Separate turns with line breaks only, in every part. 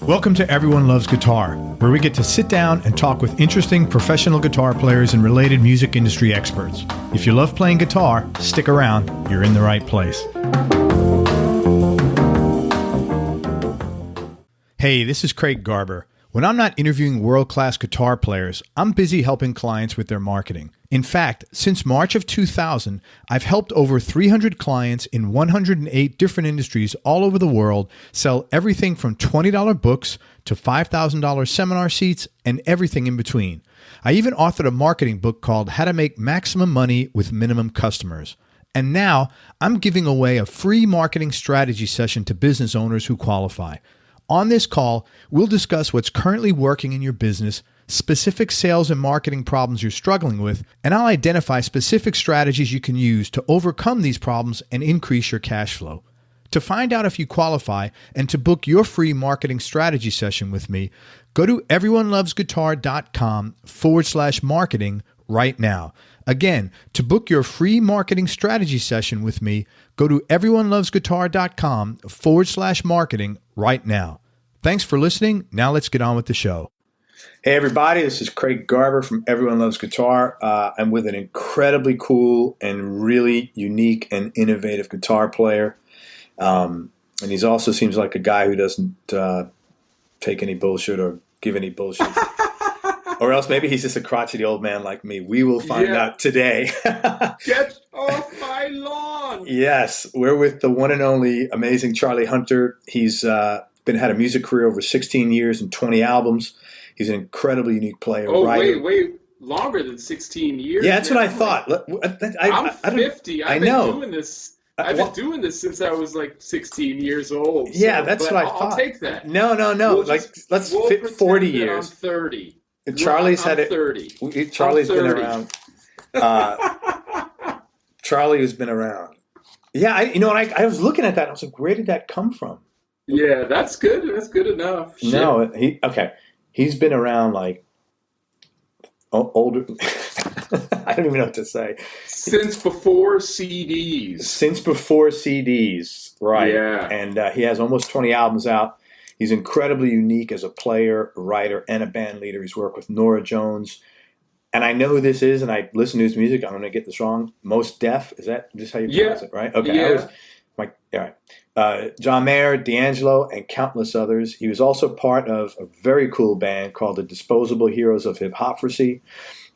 Welcome to Everyone Loves Guitar, where we get to sit down and talk with interesting professional guitar players and related music industry experts. If you love playing guitar, stick around. You're in the right place. Hey, this is Craig Garber. When I'm not interviewing world-class guitar players, I'm busy helping clients with their marketing. In fact, since March of 2000, I've helped over 300 clients in 108 different industries all over the world sell everything from $20 books to $5,000 seminar seats and everything in between. I even authored a marketing book called How to Make Maximum Money with Minimum Customers. And now I'm giving away a free marketing strategy session to business owners who qualify. On this call, we'll discuss what's currently working in your business, specific sales and marketing problems you're struggling with, and I'll identify specific strategies you can use to overcome these problems and increase your cash flow. To find out if you qualify and to book your free marketing strategy session with me, go to everyonelovesguitar.com/marketing right now. Again, to book your free marketing strategy session with me, go to everyonelovesguitar.com/marketing right now. Thanks for listening. Now let's get on with the show. Hey everybody, this is Craig Garber from Everyone Loves Guitar. I'm with an incredibly cool and really unique and innovative guitar player. And he also seems like a guy who doesn't take any bullshit or give any bullshit. Or else maybe he's just a crotchety old man like me. We will find out today.
Get off my lawn!
Yes, we're with the one and only amazing Charlie Hunter. He's had a music career over 16 years and 20 albums. He's an incredibly unique player.
Oh,
writer.
wait, longer than 16 years?
Yeah, that's what I thought.
I'm 50. I've been doing this. I've been
well,
doing this since I was like 16 years old.
Yeah, that's what I thought.
I'll take that.
No. Let's fit 40 years.
I'm 30.
Charlie's had it.
30.
Charlie's been around. Charlie has been around. Yeah, I was looking at that. And I was like, where did that come from?
Yeah, that's good. That's good enough. Shit.
No, he's been around like older. I don't even know what to say.
Since before CDs. Right. Yeah. And he has almost 20 albums out. He's incredibly unique as a player, writer, and a band leader. He's worked with Norah Jones. And I know who this is, and I listen to his music. I'm going to get this wrong. Most Def. Is that just how you pronounce it, right? Okay. Yeah.
All right. John Mayer, D'Angelo, and countless others. He was also part of a very cool band called the Disposable Heroes of Hip-Hopfracy.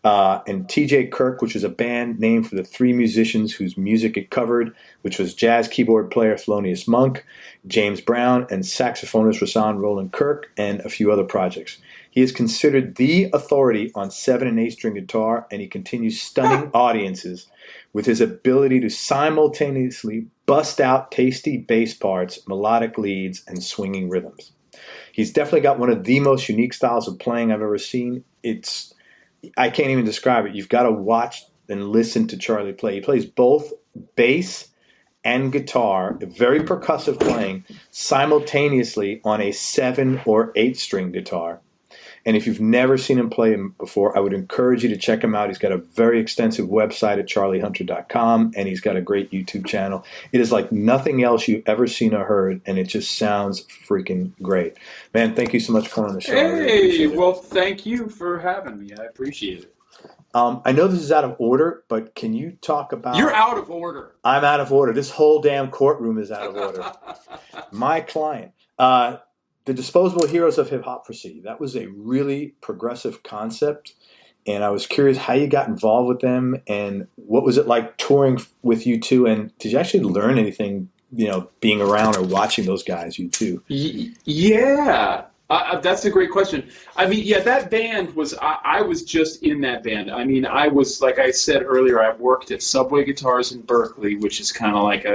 And TJ Kirk, which was a band named for the three musicians whose music it covered, which was jazz keyboard player Thelonious Monk, James Brown, and saxophonist Rahsaan Roland Kirk, and a few other projects. He is considered the authority on 7- and 8-string guitar, and he continues stunning audiences with his ability to simultaneously bust out tasty bass parts, melodic leads, and swinging rhythms. He's definitely got one of the most unique styles of playing I've ever seen. I can't even describe it. You've got to watch and listen to Charlie play. He plays both bass and guitar, very percussive playing, simultaneously on a 7- or 8-string guitar. And if you've never seen him play before, I would encourage you to check him out. He's got a very extensive website at charliehunter.com, and he's got a great YouTube channel. It is like nothing else you've ever seen or heard, and it just sounds freaking great. Man, thank you so much for coming on the show.
Hey, well, thank you for having me. I appreciate it.
I know this is out of order, but can you talk about...
You're out of order.
I'm out of order. This whole damn courtroom is out of order. My client... The Disposable Heroes of Hip-Hopfracy. That was a really progressive concept, and I was curious how you got involved with them, and what was it like touring with you two, and did you actually learn anything, being around or watching those guys, you two?
Yeah, that's a great question. I mean, yeah, that band was, I was just in that band. I mean, I was, like I said earlier, I worked at Subway Guitars in Berkeley, which is kind of like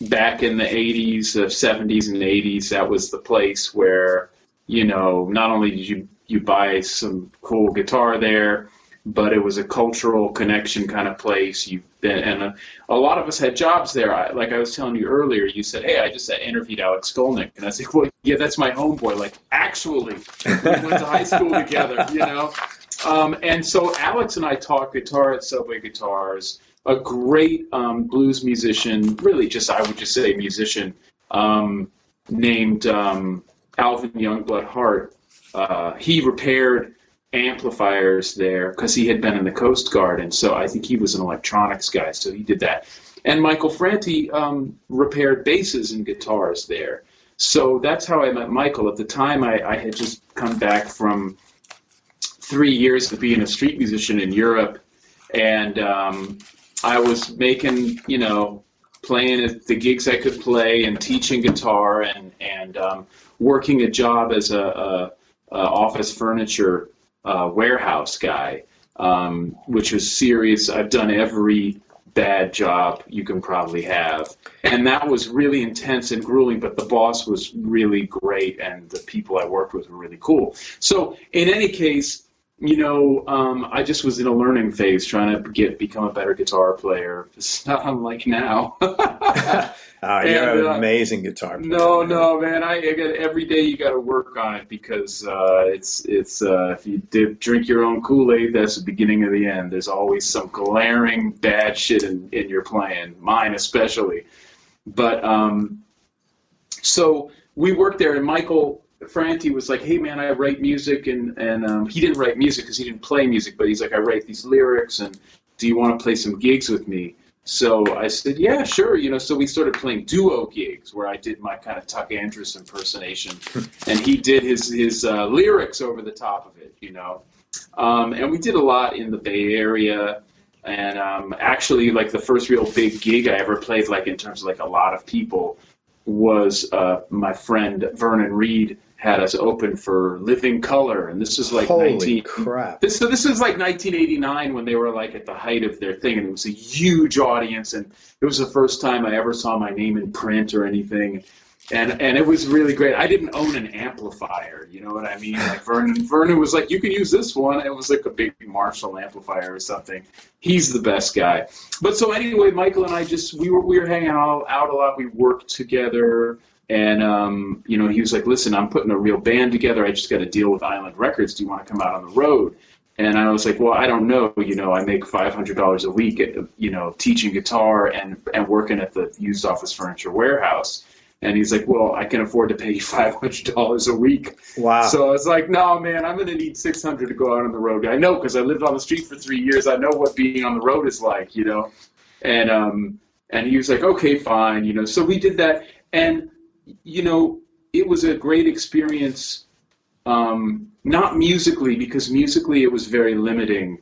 back in the 80s, 70s and 80s, that was the place where, not only did you buy some cool guitar there, but it was a cultural connection kind of place. And a lot of us had jobs there. Like I was telling you earlier, you said, hey, I just interviewed Alex Skolnick. And I said, well, yeah, that's my homeboy. Like, actually, we went to high school together, And so Alex and I taught guitar at Subway Guitars. A great blues musician, really just, I would just say musician, named Alvin Youngblood Hart, he repaired amplifiers there because he had been in the Coast Guard, and so I think he was an electronics guy, so he did that. And Michael Franti repaired basses and guitars there. So that's how I met Michael. At the time, I had just come back from 3 years of being a street musician in Europe, and I was making, playing at the gigs I could play and teaching guitar and working a job as a office furniture warehouse guy, which was serious. I've done every bad job you can probably have, and that was really intense and grueling, but the boss was really great and the people I worked with were really cool. So in any case, I just was in a learning phase trying to become a better guitar player. It's not unlike now.
You're an amazing guitar player.
No, man. I got every day you got to work on it because it's if you drink your own Kool-Aid, that's the beginning of the end. There's always some glaring bad shit in your playing, mine especially. But so we worked there, and Michael Franti was like, hey man, I write music, and he didn't write music because he didn't play music, but he's like, I write these lyrics, and do you want to play some gigs with me? So I said, yeah, sure. So we started playing duo gigs where I did my kind of Tuck Andrews impersonation, and he did his lyrics over the top of it, and we did a lot in the Bay Area. And actually, like the first real big gig I ever played, like in terms of like a lot of people, was my friend Vernon Reed had us open for Living Colour, and this was like
crap.
This was like 1989 when they were like at the height of their thing, and it was a huge audience, and it was the first time I ever saw my name in print or anything, and it was really great. I didn't own an amplifier, you know what I mean? Like Vernon was like, you can use this one. It was like a big Marshall amplifier or something. He's the best guy. But so anyway, Michael and I we were hanging out a lot. We worked together. And, he was like, listen, I'm putting a real band together. I just got to deal with Island Records. Do you want to come out on the road? And I was like, well, I don't know. I make $500 a week at, teaching guitar and working at the used office furniture warehouse. And he's like, well, I can afford to pay you $500 a week.
Wow.
So I was like, no, man, I'm going to need $600 to go out on the road. I know, because I lived on the street for 3 years. I know what being on the road is like, And he was like, okay, fine. So we did that. And it was a great experience, not musically, because musically it was very limiting,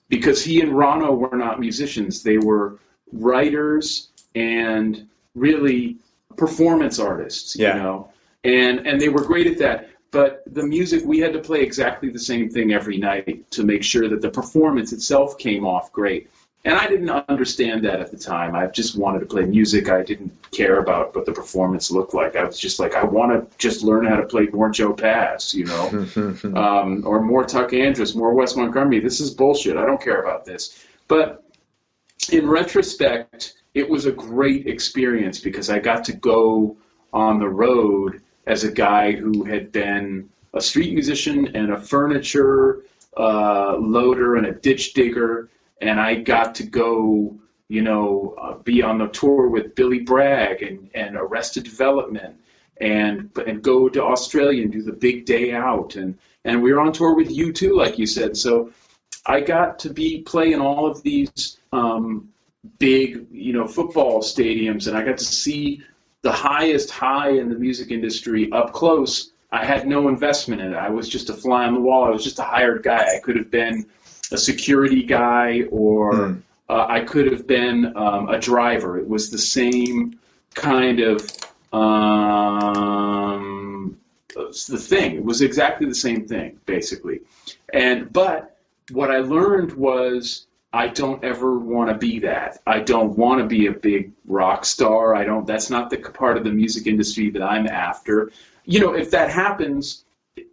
because he and Rano were not musicians. They were writers and really performance artists, and they were great at that. But the music, we had to play exactly the same thing every night to make sure that the performance itself came off great. And I didn't understand that at the time. I just wanted to play music. I didn't care about what the performance looked like. I was just like, I want to just learn how to play more Joe Pass, or more Tuck Andrews, more Wes Montgomery. This is bullshit. I don't care about this. But in retrospect, it was a great experience because I got to go on the road as a guy who had been a street musician and a furniture loader and a ditch digger. And I got to go, be on the tour with Billy Bragg and Arrested Development and go to Australia and do the Big Day Out. And we were on tour with U2, like you said. So I got to play in all of these big, football stadiums. And I got to see the highest high in the music industry up close. I had no investment in it. I was just a fly on the wall. I was just a hired guy. I could have been a security guy, or I could have been a driver. It was the same kind of the thing. It was exactly the same thing, basically. But what I learned was I don't ever want to be that. I don't want to be a big rock star. That's not the part of the music industry that I'm after. If that happens,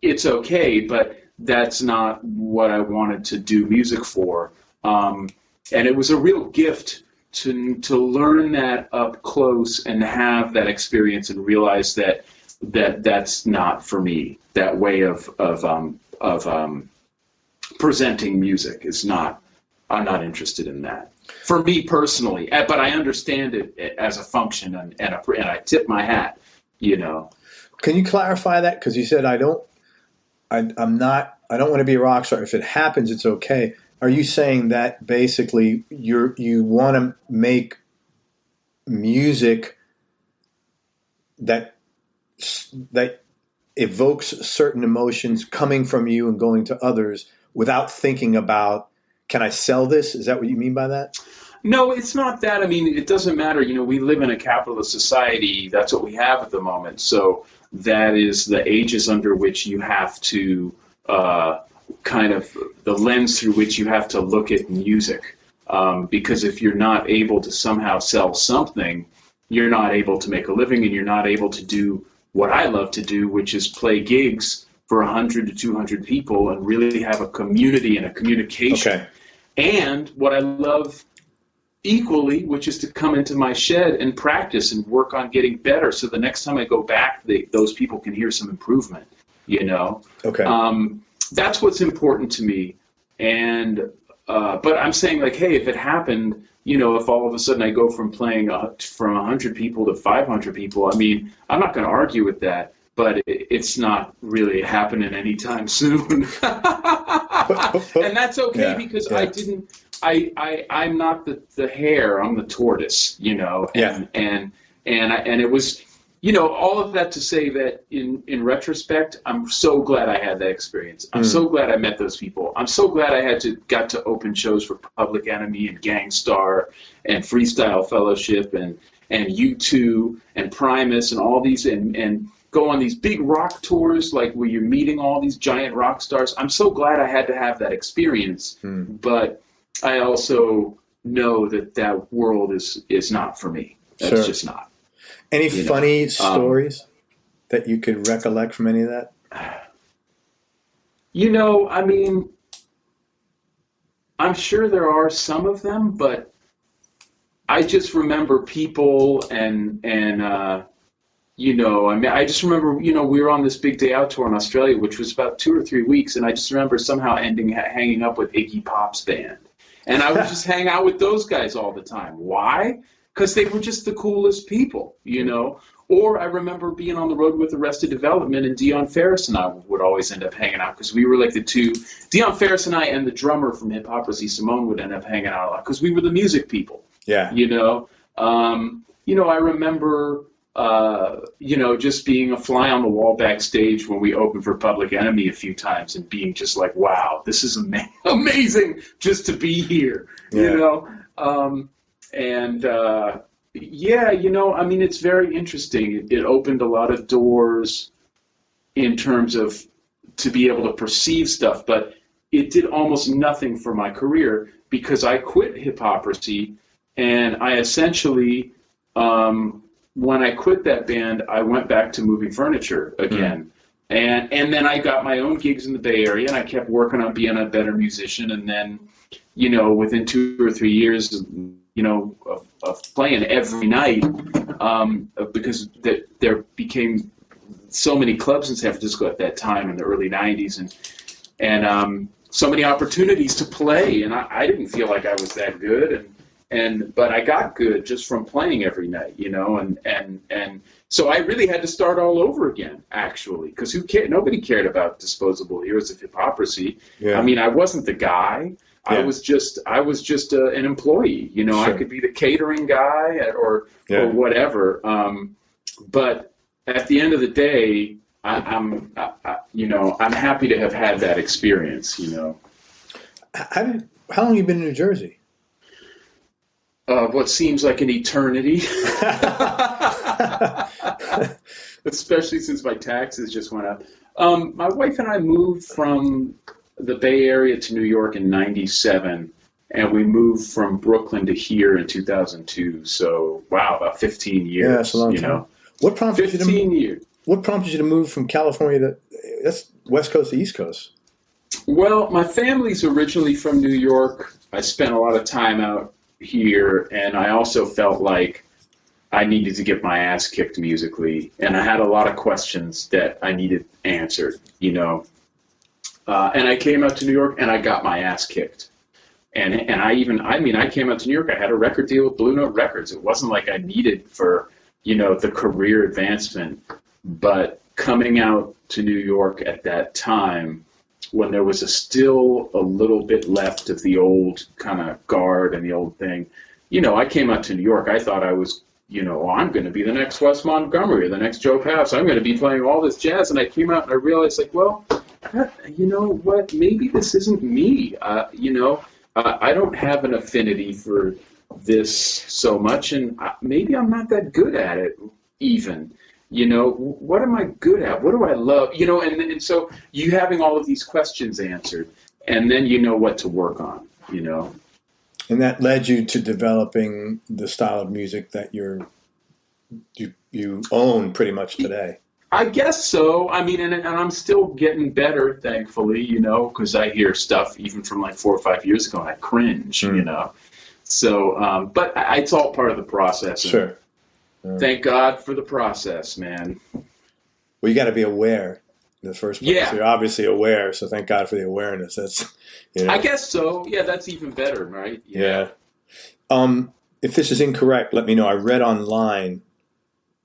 it's okay, but that's not what I wanted to do music for. And it was a real gift to learn that up close and have that experience and realize that's not for me. That way of presenting music is not. I'm not interested in that. For me personally, but I understand it as a function, and I tip my hat you know.
Can you clarify that? Because you said I don't want to be a rock star. If it happens, it's okay. Are you saying that basically you want to make music that evokes certain emotions coming from you and going to others without thinking about, can I sell this? Is that what you mean by that?
No, it's not that. I mean, it doesn't matter. You know, we live in a capitalist society. That's what we have at the moment. So that is the ages under which you have to kind of the lens through which you have to look at music. Because if you're not able to somehow sell something, you're not able to make a living, and you're not able to do what I love to do, which is play gigs for 100 to 200 people and really have a community and a communication.
Okay.
And what I love equally, which is to come into my shed and practice and work on getting better, so the next time I go back, those people can hear some improvement, you know.
Okay.
That's what's important to me. And but I'm saying, like, hey, if it happened, you know, if all of a sudden I go from playing from 100 people to 500 people, I mean, I'm not going to argue with that, but it's not really happening anytime soon. And that's okay, because I'm not the hare, I'm the tortoise, you know, and it was, you know, all of that to say that in retrospect, I'm so glad I had that experience. I'm so glad I met those people. I'm so glad I got to open shows for Public Enemy and Gangstar and Freestyle Fellowship and U2 and Primus and all these and go on these big rock tours, like where you're meeting all these giant rock stars. I'm so glad I had to have that experience, but I also know that world is not for me. That's just not.
Any funny stories that you could recollect from any of that?
You know, I mean, I'm sure there are some of them, but I just remember people and you know, I mean, I just remember, you know, we were on this big day out tour in Australia, which was about 2 or 3 weeks, and I just remember somehow hanging up with Iggy Pop's band. And I would just hang out with those guys all the time. Why? Because they were just the coolest people, you know. Or I remember being on the road with Arrested Development, and Dion Ferris and I would always end up hanging out, because we were like the two. Dion Ferris and I and the drummer from Hippocracy, Simone, would end up hanging out a lot because we were the music people. Yeah. You know, I remember, you know, just being a fly on the wall backstage when we opened for Public Enemy a few times and being just like, wow, this is amazing just to be here, you know. Yeah, you know, I mean, it's very interesting. It opened a lot of doors in terms of to be able to perceive stuff, but it did almost nothing for my career, because I quit Hippocracy, and I essentially, when I quit that band, I went back to moving furniture again. And then I got my own gigs in the Bay Area, and I kept working on being a better musician. And then, you know, within 2 or 3 years, you know, of playing every night, because there became so many clubs in San Francisco at that time in the early 90s, and so many opportunities to play, and I didn't feel like I was that good, but I got good just from playing every night, you know, and so I really had to start all over again, actually, because nobody cared about Disposable Heroes of Hippocracy. I mean, I wasn't the guy. I was just an employee, you know. I could be the catering guy or whatever. But at the end of the day, I'm happy to have had that experience, you know.
How long have you been in New Jersey?
What seems like an eternity. Especially since my taxes just went up. My wife and I moved from the Bay Area to New York in '97, and we moved from Brooklyn to here in 2002. So, wow, about 15 years. Yeah, that's a long time. Know?
What prompted
15 years.
What prompted you to move from California that's West Coast to East Coast?
Well, my family's originally from New York. I spent a lot of time out here, and I also felt like I needed to get my ass kicked musically, and I had a lot of questions that I needed answered, you know. And I came out to New York, and I got my ass kicked. And I came out to New York, I had a record deal with Blue Note Records. It wasn't like I needed for the career advancement. But coming out to New York at that time, when there was still a little bit left of the old kind of guard and the old thing, I came out to New York. I thought I was, I'm going to be the next Wes Montgomery or the next Joe Pass. I'm going to be playing all this jazz. And I came out and I realized, like, well, you know what? Maybe this isn't me. I don't have an affinity for this so much, and maybe I'm not that good at it even. What am I good at? What do I love? And so you having all of these questions answered, and then you know what to work on,
And that led you to developing the style of music that you own pretty much today.
I guess so. I mean, and I'm still getting better, thankfully, because I hear stuff even from like 4 or 5 years ago and I cringe, So, but it's all part of the process.
Sure.
Thank God for the process, man.
Well, you got to be aware in the first place.
Yeah.
You're obviously aware, so thank God for the awareness. That's,
I guess so. Yeah, that's even better, right?
Yeah. If this is incorrect, let me know. I read online,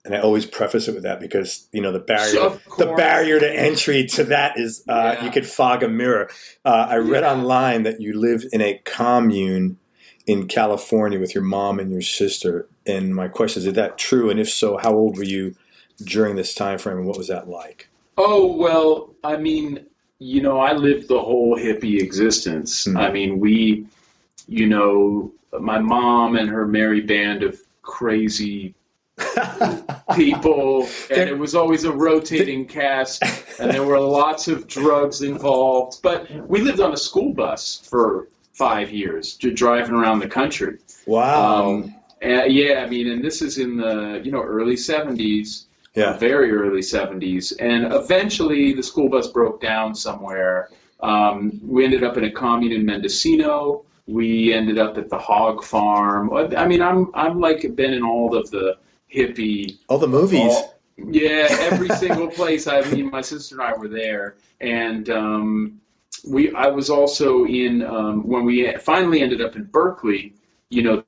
and I always preface it with that because the barrier to entry to that is you could fog a mirror. I read online that you lived in a commune in California with your mom and your sister. And my question is that true? And if so, how old were you during this time frame, and what was that like?
Oh, well, I mean, I lived the whole hippie existence.
Mm-hmm.
I mean, we, my mom and her merry band of crazy people, and it was always a rotating cast, and there were lots of drugs involved. But we lived on a school bus for 5 years, driving around the country.
Wow.
And this is in the early 70s, very early 70s, and eventually the school bus broke down somewhere. We ended up in a commune in Mendocino. We ended up at the hog farm. I mean, I'm like been in all of the hippie,
all the movies.
Every single place. I mean, my sister and I were there, and I was also in when we finally ended up in Berkeley.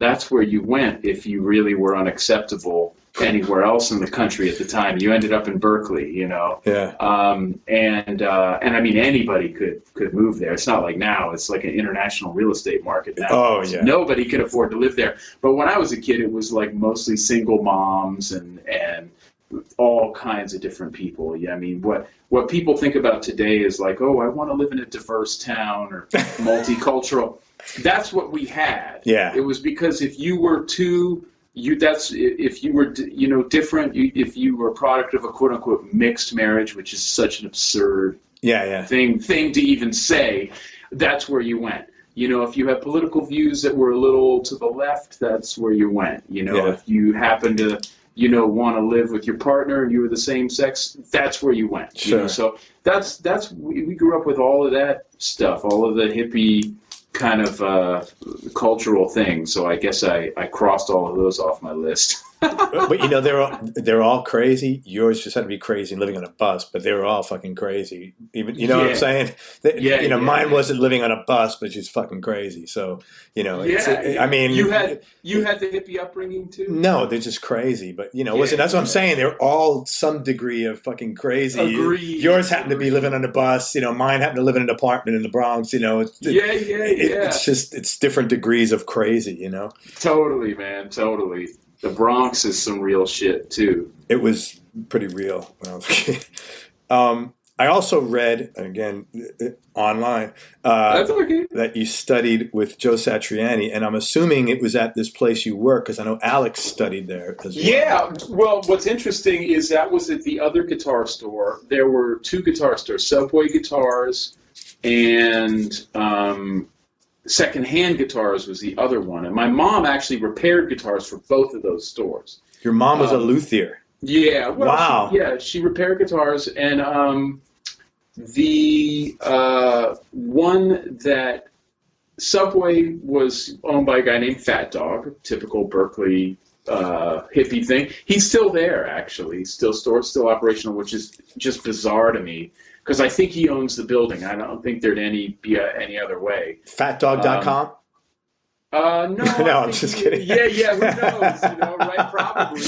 That's where you went if you really were unacceptable anywhere else in the country at the time. You ended up in Berkeley,
Yeah.
And I mean, anybody could move there. It's not like now. It's like an international real estate market now.
Oh, yeah.
Nobody could afford to live there. But when I was a kid, it was like mostly single moms and all kinds of different people. Yeah, I mean, what people think about today is like, oh, I want to live in a diverse town or multicultural. That's what we had.
Yeah.
It was because if you were if you were different, if you were a product of a quote unquote mixed marriage, which is such an absurd thing to even say, that's where you went. If you had political views that were a little to the left, that's where you went. If you happened to want to live with your partner and you were the same sex, that's where you went.
Sure.
So we grew up with all of that stuff, all of the hippie kind of cultural things. So I guess I crossed all of those off my list.
But they're all crazy. Yours just had to be crazy and living on a bus, but they were all fucking crazy. Even what I'm saying? Mine wasn't living on a bus, but she's fucking crazy. So I mean,
you had the hippie upbringing too.
No, they're just crazy. But listen, that's what I'm saying. They're all some degree of fucking crazy.
Agreed.
Yours happened to be living on a bus. Mine happened to live in an apartment in the Bronx. It's different degrees of crazy.
Totally, man. Totally. The Bronx is some real shit, too.
It was pretty real when I was a kid. I also read, again, online,
That's okay.
that you studied with Joe Satriani, and I'm assuming it was at this place you work, because I know Alex studied there as well.
Yeah, well, what's interesting is that was at the other guitar store. There were two guitar stores, Subway Guitars and Secondhand Guitars was the other one. And my mom actually repaired guitars for both of those stores.
Your mom was a luthier.
Yeah. Well,
wow.
She repaired guitars. And the one that Subway was owned by a guy named Fat Dog, typical Berkeley hippie thing. He's still there, actually. Still still operational, which is just bizarre to me. Because I think he owns the building. I don't think there'd be any other way.
Fatdog.com?
No,
No, I'm just kidding.
Yeah, who knows? Right? Probably.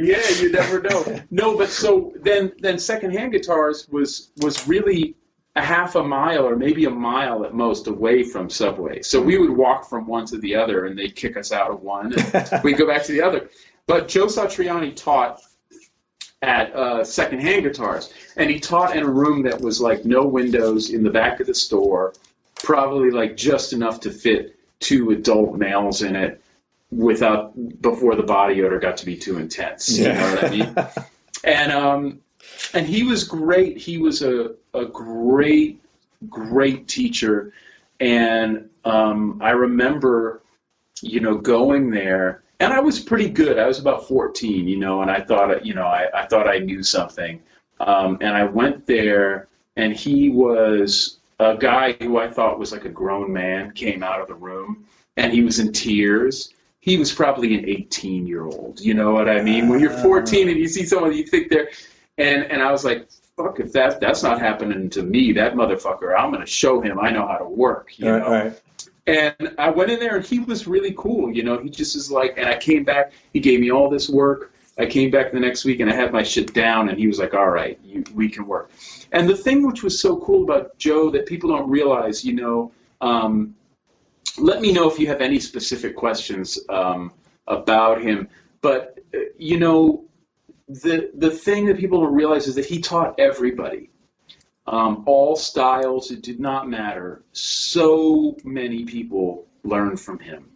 Yeah, you never know. No, but so then secondhand guitars was really a half a mile or maybe a mile at most away from Subway. So we would walk from one to the other, and they'd kick us out of one, and we'd go back to the other. But Joe Satriani taught at secondhand guitars, and he taught in a room that was like no windows in the back of the store, probably like just enough to fit 2 adult males in it before the body odor got to be too intense. You know what I mean? And he was great. He was a great teacher. And I remember, going there, and I was pretty good. I was about 14, and I thought, I thought I knew something. And I went there, and he was a guy who I thought was like a grown man, came out of the room, and he was in tears. He was probably an 18-year-old. You know what I mean? When you're 14 and you see someone, you think they're, and I was like, fuck, if that's not happening to me, that motherfucker, I'm going to show him I know how to work. You know? Right. And I went in there, and he was really cool. He just is like, and I came back, he gave me all this work. I came back the next week, and I had my shit down, and he was like, all right, we can work. And the thing which was so cool about Joe that people don't realize, let me know if you have any specific questions about him. But, the thing that people don't realize is that he taught everybody. All styles, it did not matter. So many people learned from him.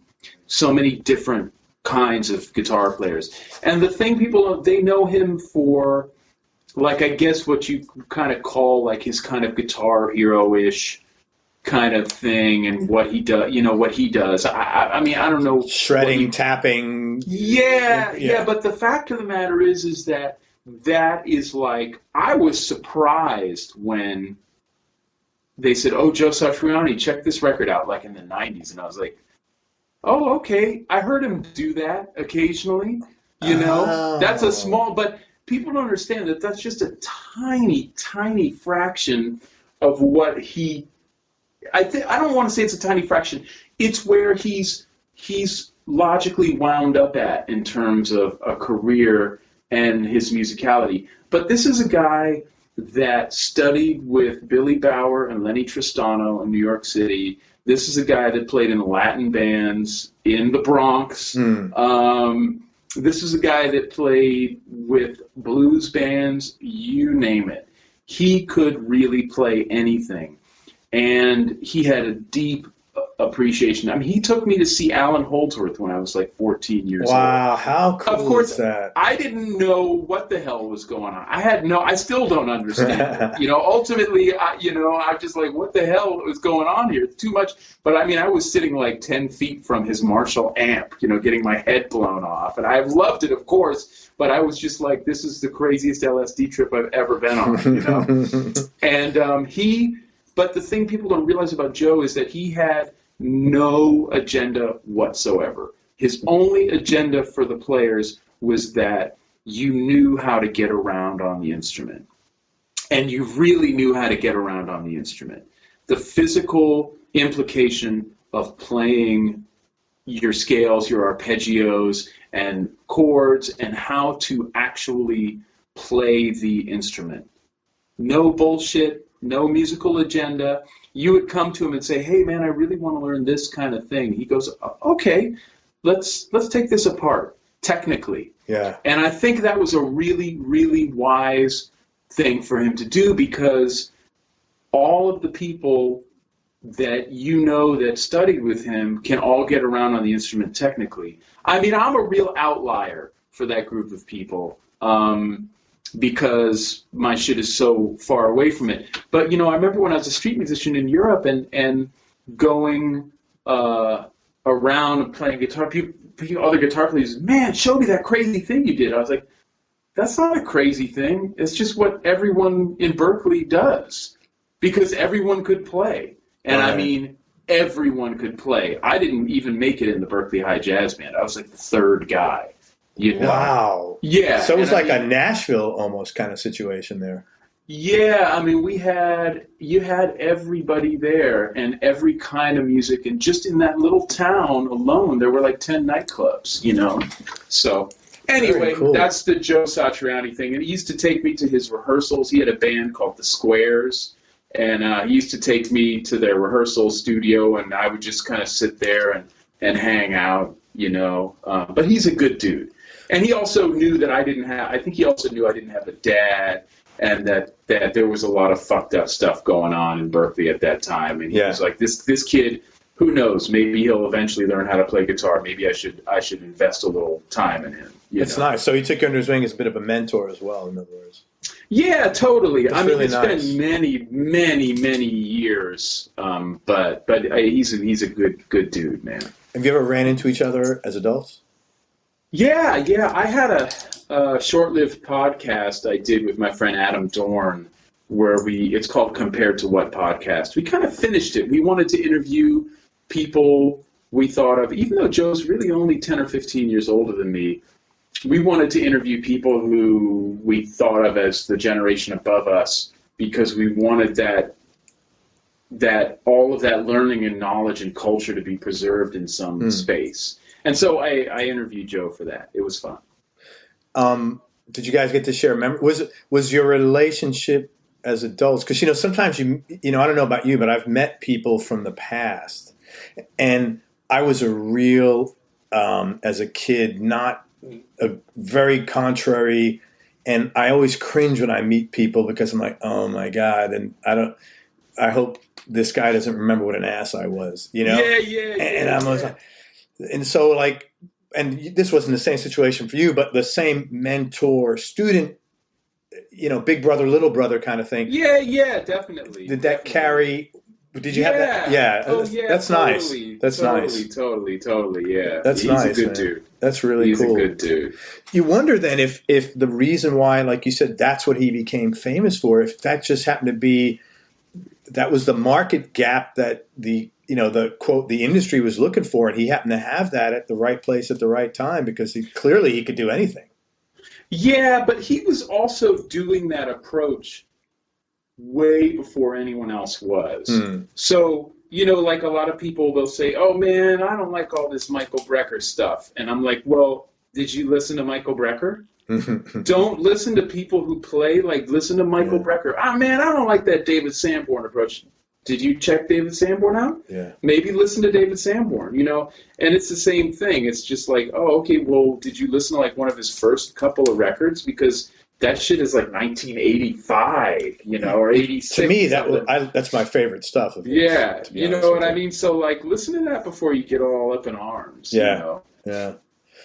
So many different kinds of guitar players. And the thing they know him for, like, I guess what you kind of call like his kind of guitar hero-ish kind of thing, and what he does, I mean, I don't know.
Shredding, tapping.
Yeah, but the fact of the matter is that is like, I was surprised when they said, oh, Joe Satriani, check this record out, like in the 90s. And I was like, oh, okay. I heard him do that occasionally. That's a small, but people don't understand that that's just a tiny, tiny fraction of what I don't want to say it's a tiny fraction. It's where he's logically wound up at in terms of a career and his musicality. But this is a guy that studied with Billy Bauer and Lenny Tristano in New York City. This is a guy that played in Latin bands in the Bronx. This is a guy that played with blues bands, you name it. He could really play anything. And he had a deep appreciation. I mean, he took me to see Alan Holdsworth when I was like 14 years old.
Wow, how cool
of course,
is that?
I didn't know what the hell was going on. I still don't understand it. Ultimately, I'm just like, what the hell is going on here? It's too much. But I mean, I was sitting like 10 feet from his Marshall amp, getting my head blown off. And I loved it, of course, but I was just like, this is the craziest LSD trip I've ever been on, And but the thing people don't realize about Joe is that he had no agenda whatsoever. His only agenda for the players was that you knew how to get around on the instrument. And you really knew how to get around on the instrument. The physical implication of playing your scales, your arpeggios, and chords, and how to actually play the instrument. No bullshit. No musical agenda. You would come to him and say, hey, man, I really want to learn this kind of thing. He goes, okay, let's take this apart, technically.
Yeah.
And I think that was a really, really wise thing for him to do, because all of the people that that studied with him can all get around on the instrument technically. I mean, I'm a real outlier for that group of people. Because my shit is so far away from it. But, I remember when I was a street musician in Europe and going around and playing guitar, other guitar players, man, show me that crazy thing you did. I was like, that's not a crazy thing. It's just what everyone in Berkeley does, because everyone could play. And I mean, everyone could play. I didn't even make it in the Berkeley High Jazz Band. I was like the third guy.
Wow.
Yeah.
So it was like a Nashville almost kind of situation there.
Yeah, I mean, you had everybody there and every kind of music, and just in that little town alone, there were like 10 nightclubs, you know? So anyway,
cool.
that's the Joe Satriani thing. And he used to take me to his rehearsals. He had a band called The Squares, and he used to take me to their rehearsal studio, and I would just kind of sit there and hang out, you know? But he's a good dude. And he also knew that I think he also knew I didn't have a dad, and that there was a lot of fucked up stuff going on in Berkeley at that time. And he was like, this kid, who knows, maybe he'll eventually learn how to play guitar. Maybe I should invest a little time in him. It's
nice. So he took you under his wing as a bit of a mentor as well, in other words.
Yeah, totally.
That's really
it's
nice.
been many years, but he's a good dude, man.
Have you ever ran into each other as adults?
Yeah. I had a short-lived podcast I did with my friend Adam Dorn, where it's called Compared to What Podcast. We kind of finished it. We wanted to interview people we thought of, even though Joe's really only 10 or 15 years older than me, we wanted to interview people who we thought of as the generation above us, because we wanted that all of that learning and knowledge and culture to be preserved in some space. And so I interviewed Joe for that. It was fun.
Did you guys get to share memories? Was your relationship as adults? Because, you know, sometimes I don't know about you, but I've met people from the past, and I was a real, as a kid, not a very contrary, and I always cringe when I meet people because I'm like, oh my God, and I hope this guy doesn't remember what an ass I was, you know? And I'm always like, and so like, and this wasn't the same situation for you, but the same mentor student, you know, big brother, little brother kind of thing.
Yeah, definitely.
Did that carry? Did you have that? Yeah.
Oh, yeah.
That's
totally,
nice. That's nice.
Totally. Yeah.
He's nice.
He's a good
man.
dude.
That's really
He's
cool.
He's a good dude.
You wonder then if the reason why, like you said, that's what he became famous for, if that just happened to be, that was the market gap that the quote, the industry was looking for, and he happened to have that at the right place at the right time, because he could do anything.
Yeah, but he was also doing that approach way before anyone else was. So, you know, like a lot of people, they'll say, oh man, I don't like all this Michael Brecker stuff. And I'm like, well, did you listen to Michael Brecker? Don't listen to people who play, like listen to Michael Brecker. Ah, man, I don't like that David Sanborn approach. Did you check David Sanborn out?
Yeah.
Maybe listen to David Sanborn, you know? And it's the same thing. It's just like, oh, okay, well, did you listen to like one of his first couple of records? Because that shit is like 1985, you know, or 86.
To me, that's my favorite stuff.
Yeah, you know what I mean? So, like, listen to that before you get all up in arms.
Yeah,
you know?
Yeah.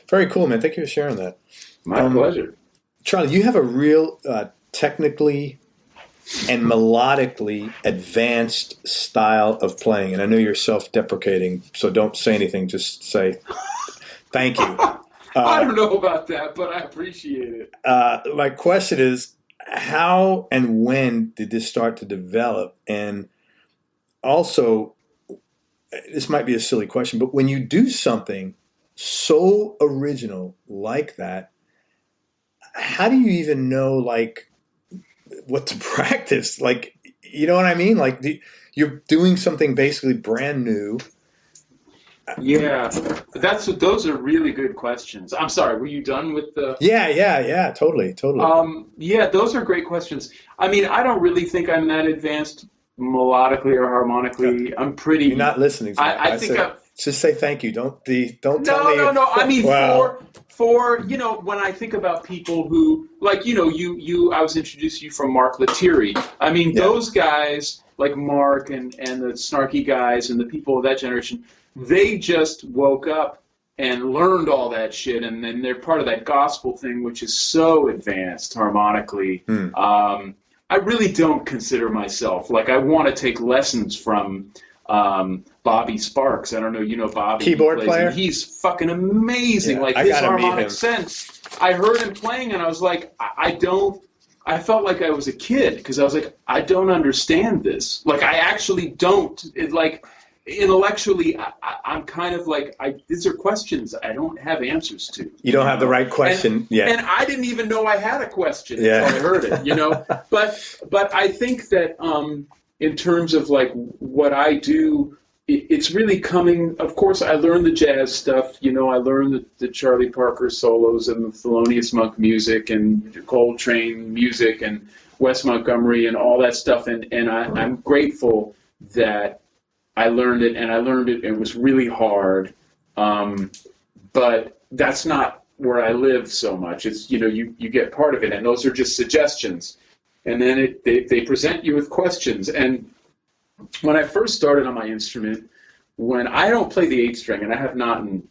Very cool, man. Thank you for sharing that.
My pleasure.
Charlie, you have a real technically and melodically advanced style of playing, and I know you're self-deprecating, so don't say anything. Just say thank you.
I don't know about that, but I appreciate it.
My question is, how and when did this start to develop? And also, this might be a silly question, but when you do something so original like that, how do you even know, like, what to practice? Like, you know what I mean? Like, you're doing something basically brand new.
Yeah, those are really good questions. I'm sorry, were you done with the?
Yeah, totally.
Yeah, those are great questions. I mean, I don't really think I'm that advanced melodically or harmonically. I'm pretty.
You're not listening to me.
I think
just say thank you. Don't tell me.
No. I mean,
wow.
for you know, when I think about people who, like, you know, I was introduced to you from Mark Lettieri. I mean, those guys like Mark and the snarky guys and the people of that generation, they just woke up and learned all that shit, and then they're part of that gospel thing, which is so advanced harmonically. I really don't consider myself, like, I want to take lessons from Bobby Sparks. I don't know, you know Bobby.
Keyboard player?
He's fucking amazing.
Yeah,
like, his harmonic sense. I heard him playing, and I was like, I felt like I was a kid, because I was like, I don't understand this. Like, I actually don't. intellectually, I'm kind of like, these are questions I don't have answers to.
You don't have the right question yet.
And I didn't even know I had a question
Yeah.
until I heard it, But I think that in terms of like what I do, it's really coming, of course, I learned the jazz stuff, I learned the Charlie Parker solos and the Thelonious Monk music and Coltrane music and Wes Montgomery and all that stuff. And I'm grateful that I learned it, and it was really hard. But that's not where I live so much. It's, you get part of it, and those are just suggestions. And then they present you with questions. And when I first started on my instrument, when I don't play the 8-string, and I have not in,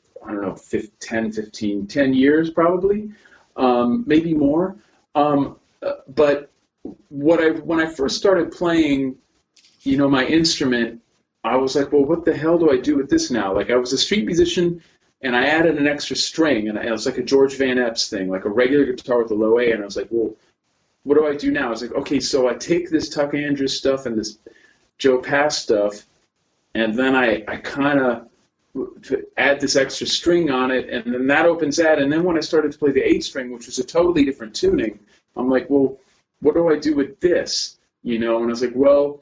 10 years probably, maybe more. But when I first started playing, my instrument, I was like, well, what the hell do I do with this now? Like, I was a street musician, and I added an extra string, and it was like a George Van Epps thing, like a regular guitar with a low A, and I was like, well, what do I do now? I was like, okay, so I take this Tuck Andrews stuff and this Joe Pass stuff, and then I kind of add this extra string on it, and then that opens that. And then when I started to play the 8-string, which was a totally different tuning, I'm like, well, what do I do with this? And I was like, well,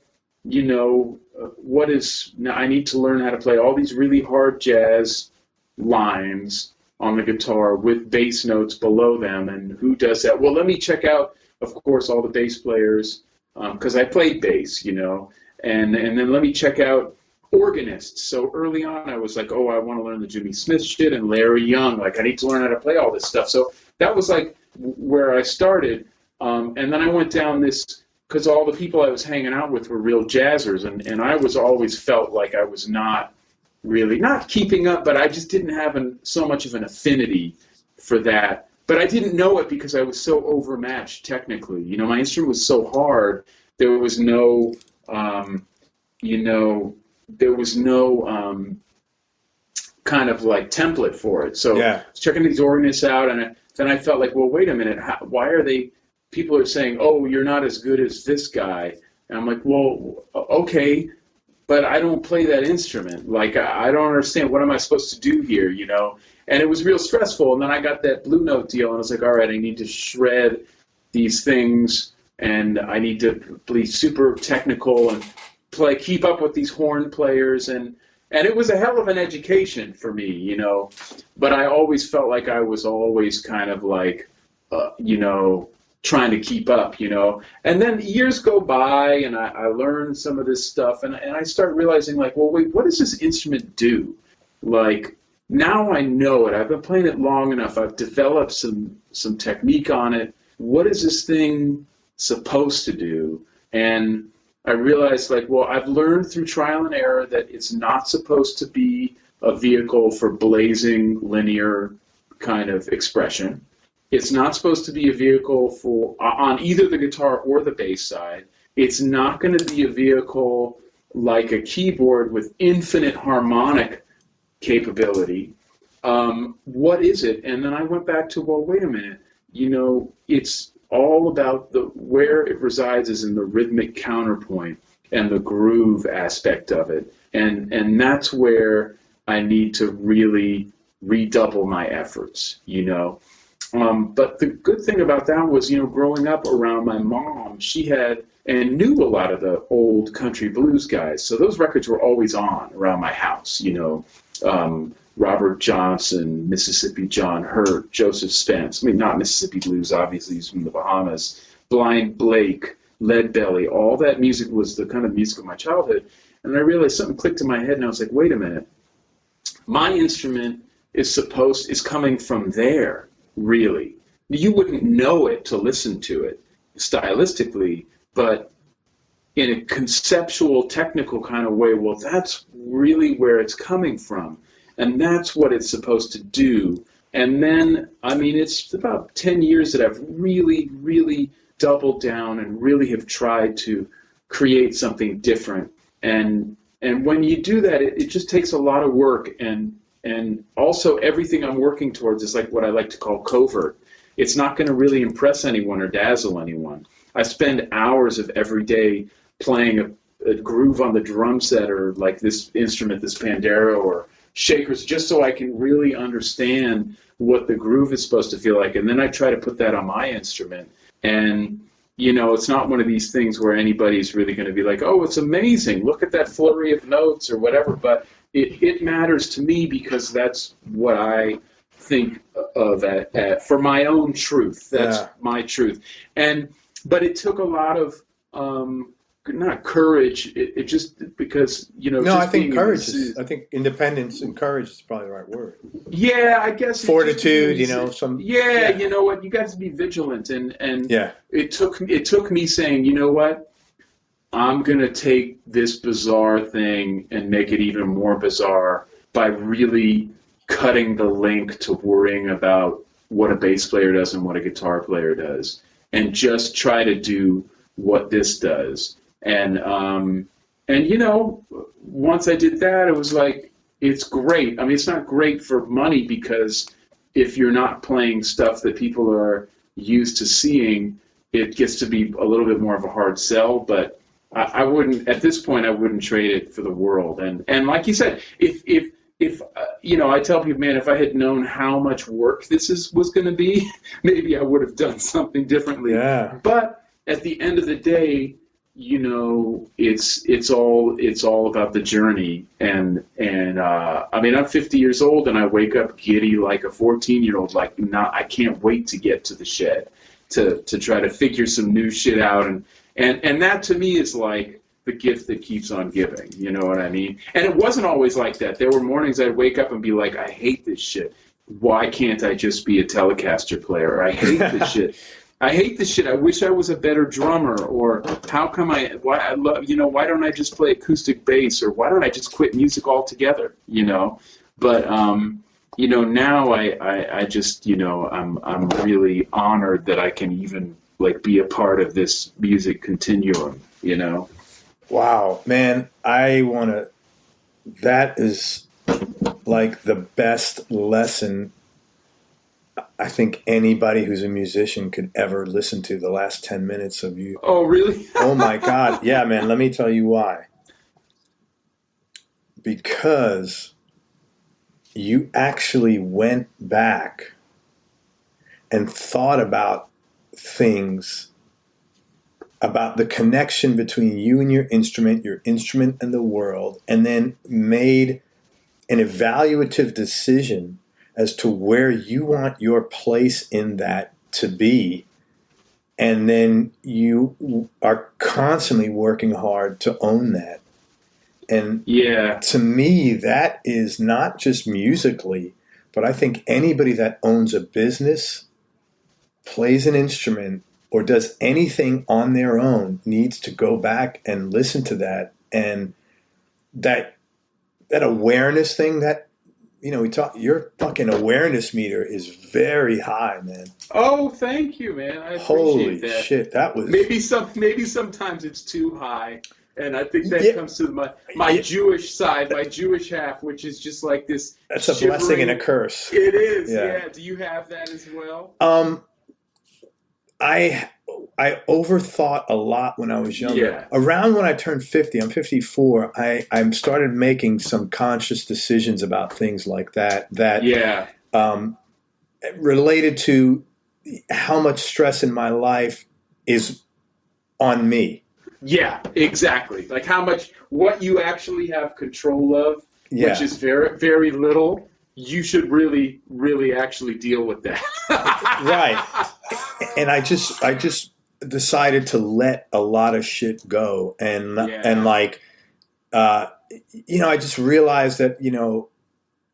now I need to learn how to play all these really hard jazz lines on the guitar with bass notes below them, and who does that? Well, let me check out, of course, all the bass players, because I played bass, and then let me check out organists. So early on, I was like, oh, I want to learn the Jimmy Smith shit and Larry Young. Like, I need to learn how to play all this stuff. So that was like where I started. And then I went down this, because all the people I was hanging out with were real jazzers, and I was always felt like I was not keeping up, but I just didn't have so much of an affinity for that. But I didn't know it because I was so overmatched technically. My instrument was so hard. There was no, kind of like template for it. So I was checking these organists out, and then I felt like, well, wait a minute, why are people are saying, oh, you're not as good as this guy. And I'm like, well, okay, but I don't play that instrument. Like, I don't understand. What am I supposed to do here, And it was real stressful. And then I got that Blue Note deal, and I was like, all right, I need to shred these things, and I need to be super technical and keep up with these horn players. And it was a hell of an education for me, But I always felt like I was always kind of like, trying to keep up, And then years go by, and I learned some of this stuff, and I start realizing, like, well, wait, what does this instrument do? Like, now I know it. I've been playing it long enough. I've developed some technique on it. What is this thing supposed to do? And I realized, like, well, I've learned through trial and error that it's not supposed to be a vehicle for blazing linear kind of expression. It's not supposed to be a vehicle for on either the guitar or the bass side. It's not going to be a vehicle like a keyboard with infinite harmonic capability. What is it? And then I went back to, well, wait a minute. It's all about where it resides is in the rhythmic counterpoint and the groove aspect of it. And that's where I need to really redouble my efforts, But the good thing about that was, growing up around my mom, she had and knew a lot of the old country blues guys. So those records were always on around my house, Robert Johnson, Mississippi John Hurt, Joseph Spence. I mean, not Mississippi blues, obviously, he's from the Bahamas. Blind Blake, Leadbelly, all that music was the kind of music of my childhood. And I realized something clicked in my head, and I was like, wait a minute. My instrument is coming from there. Really. You wouldn't know it to listen to it stylistically, but in a conceptual, technical kind of way, well, that's really where it's coming from. And that's what it's supposed to do. And then, it's about 10 years that I've really, really doubled down and really have tried to create something different. And when you do that, it just takes a lot of work. And also everything I'm working towards is like what I like to call covert. It's not going to really impress anyone or dazzle anyone. I spend hours of every day playing groove on the drum set, or like this instrument, this pandero or shakers, just so I can really understand what the groove is supposed to feel like. And then I try to put that on my instrument. And, it's not one of these things where anybody's really going to be like, oh, it's amazing, look at that flurry of notes or whatever. But it matters to me because that's what I think of for my own truth. That's my truth. But it took a lot of not courage. It just because
No,
just
I think courage I think independence and courage is probably the right word.
Yeah, I guess
fortitude.
Yeah, you know what? You got to be vigilant, and
yeah.
It took me saying, you know what? I'm gonna take this bizarre thing and make it even more bizarre by really cutting the link to worrying about what a bass player does and what a guitar player does, and just try to do what this does. And once I did that, it was like, it's great. I mean, it's not great for money because if you're not playing stuff that people are used to seeing, it gets to be a little bit more of a hard sell. But I wouldn't, at this point, I wouldn't trade it for the world. And like you said, if I tell people, man, if I had known how much work this was going to be, maybe I would have done something differently.
Yeah.
But at the end of the day, it's all about the journey. And I mean, I'm 50 years old and I wake up giddy like a 14-year-old. Like, I can't wait to get to the shed to try to figure some new shit out. And that to me is like the gift that keeps on giving. You know what I mean? And it wasn't always like that. There were mornings I'd wake up and be like, I hate this shit. Why can't I just be a Telecaster player? I hate this shit. I hate this shit. I wish I was a better drummer. Or why don't I just play acoustic bass? Or why don't I just quit music altogether? But now I just I'm really honored that I can even like be a part of this music continuum.
Wow, man, that is like the best lesson I think anybody who's a musician could ever listen to, the last 10 minutes of you.
Oh, really?
Oh my God. Yeah, man, let me tell you why. Because you actually went back and thought about things, about the connection between you and your instrument and the world, and then made an evaluative decision as to where you want your place in that to be. And then you are constantly working hard to own that. And to me, that is not just musically, but I think anybody that owns a business, plays an instrument, or does anything on their own needs to go back and listen to that. And that awareness thing that, we talk, your fucking awareness meter is very high, man.
Oh, thank you, man. I appreciate
Holy
that.
Shit, that was
maybe sometimes it's too high, and I think that comes to my Jewish side, my Jewish half, which is just like this.
That's a blessing and a curse.
It is, yeah. Do you have that as well?
I overthought a lot when I was younger.
Yeah.
Around when I turned 50, I'm 54, I started making some conscious decisions about things like that related to how much stress in my life is on me.
Yeah, exactly. Like what you actually have control of, which is very, very little. You should really, really actually deal with that.
Right. And I just decided to let a lot of shit go. And I just realized that,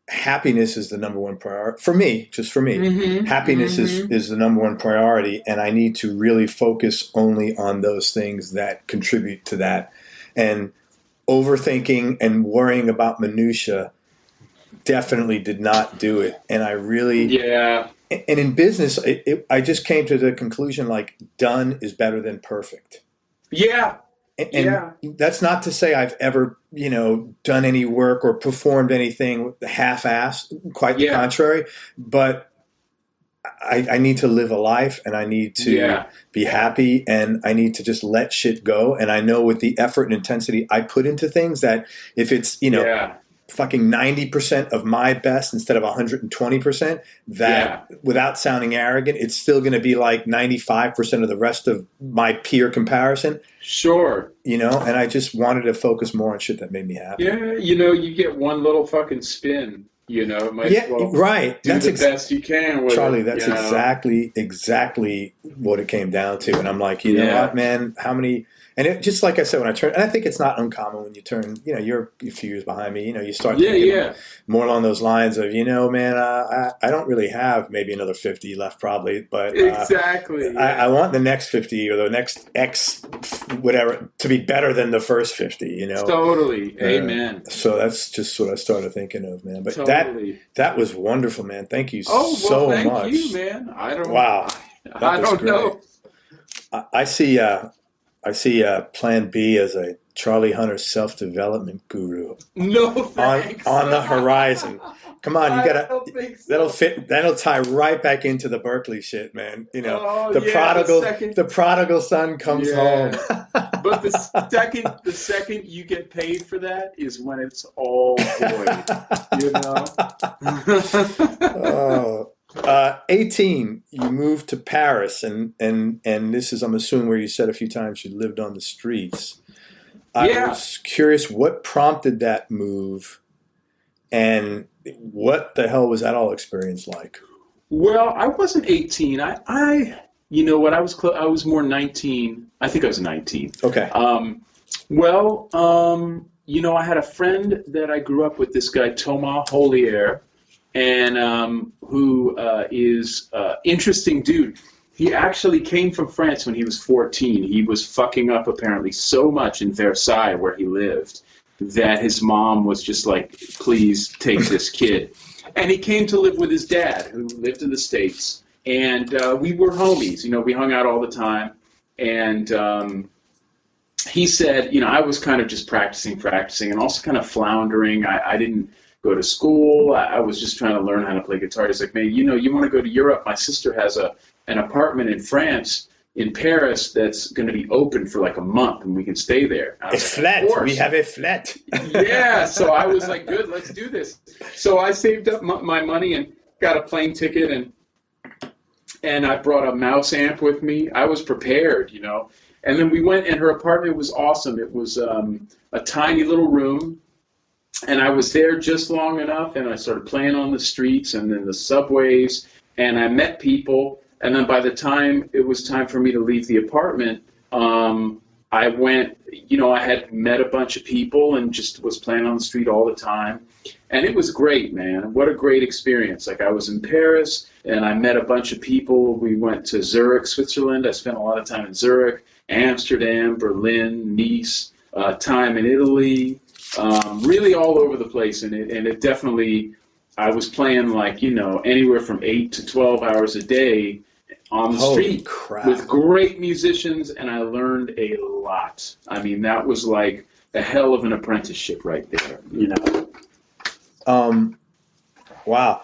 happiness is the number one priority for me, just for me. Mm-hmm. Happiness is the number one priority. And I need to really focus only on those things that contribute to that. And overthinking and worrying about minutia definitely did not do it. And I really, and in business, I just came to the conclusion, like, done is better than perfect.
Yeah.
And that's not to say I've ever, done any work or performed anything half-assed, quite the contrary. But I need to live a life, and I need to be happy, and I need to just let shit go. And I know with the effort and intensity I put into things, that if it's, fucking 90% of my best instead of 120%, that without sounding arrogant, it's still going to be like 95% of the rest of my peer comparison.
Sure.
And I just wanted to focus more on shit that made me happy.
Yeah, you get one little fucking spin,
right.
Do the best you can with
Charlie,
it,
that's exactly what it came down to. And I'm like, you know what, man, how many... And it, just like I said, when I turned, and I think it's not uncommon when you turn, you're a few years behind me, you start thinking more along those lines of, man, I don't really have maybe another 50 left probably, but
exactly.
I want the next 50 or the next X, whatever, to be better than the first 50,
Totally. Amen.
So that's just what I started thinking of, man. But
totally.
that was wonderful, man. Thank you
so
much.
Thank you, man. I don't
know. I see Plan B as a Charlie Hunter self-development guru.
No thanks.
On the horizon. Come on, you gotta.
So.
That'll tie right back into the Berkeley shit, man.
The
prodigal son comes home.
But the second you get paid for that is when it's all void.
18, you moved to Paris, and this is, I'm assuming, where you said a few times you lived on the streets. I was curious what prompted that move, and what the hell was that all experience like?
Well, I wasn't 18. I was more 19. I think I was 19.
Okay.
I had a friend that I grew up with, this guy Thomas Holier, and who is interesting dude. He actually came from France when he was 14. He was fucking up apparently so much in Versailles where he lived that his mom was just like, please take this kid. And he came to live with his dad, who lived in the States. And we were homies. We hung out all the time. And he said, I was kind of just practicing, and also kind of floundering. I didn't go to school. I was just trying to learn how to play guitar. He's like, man, you want to go to Europe? My sister has an apartment in France, in Paris, that's going to be open for like a month, and we can stay there.
A flat. We have a flat.
Yeah. So I was like, good, let's do this. So I saved up my money and got a plane ticket, and I brought a mouse amp with me. I was prepared, And then we went, and her apartment was awesome. It was a tiny little room. And I was there just long enough, and I started playing on the streets and then the subways, and I met people. And then by the time it was time for me to leave the apartment, I went, I had met a bunch of people and just was playing on the street all the time. And it was great, man. What a great experience. Like, I was in Paris, and I met a bunch of people. We went to Zurich, Switzerland. I spent a lot of time in Zurich, Amsterdam, Berlin, Nice, time in Italy. Really all over the place, and it definitely, I was playing like, anywhere from 8 to 12 hours a day on the street with great musicians, and I learned a lot. I mean, that was like a hell of an apprenticeship right there,
Wow.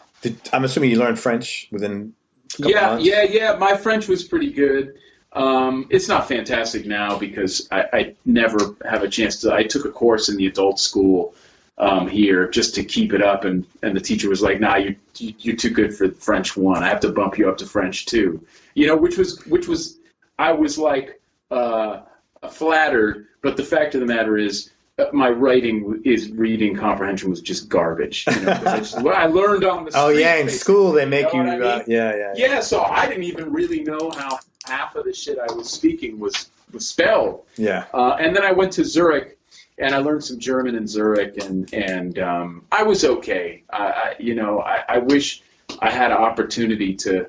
I'm assuming you learned French within a couple months?
Yeah. My French was pretty good. It's not fantastic now because I never have a chance to. I took a course in the adult school here just to keep it up, and the teacher was like, "Nah, you're too good for French 1. I have to bump you up to French 2." Which was I was like flattered, but the fact of the matter is, my reading comprehension was just garbage. I learned on the street.
Oh yeah, in school they make you.
Yeah. So I didn't even really know how half of the shit I was speaking was spelled.
Yeah.
And then I went to Zurich, and I learned some German in Zurich, and I was okay. I wish I had an opportunity to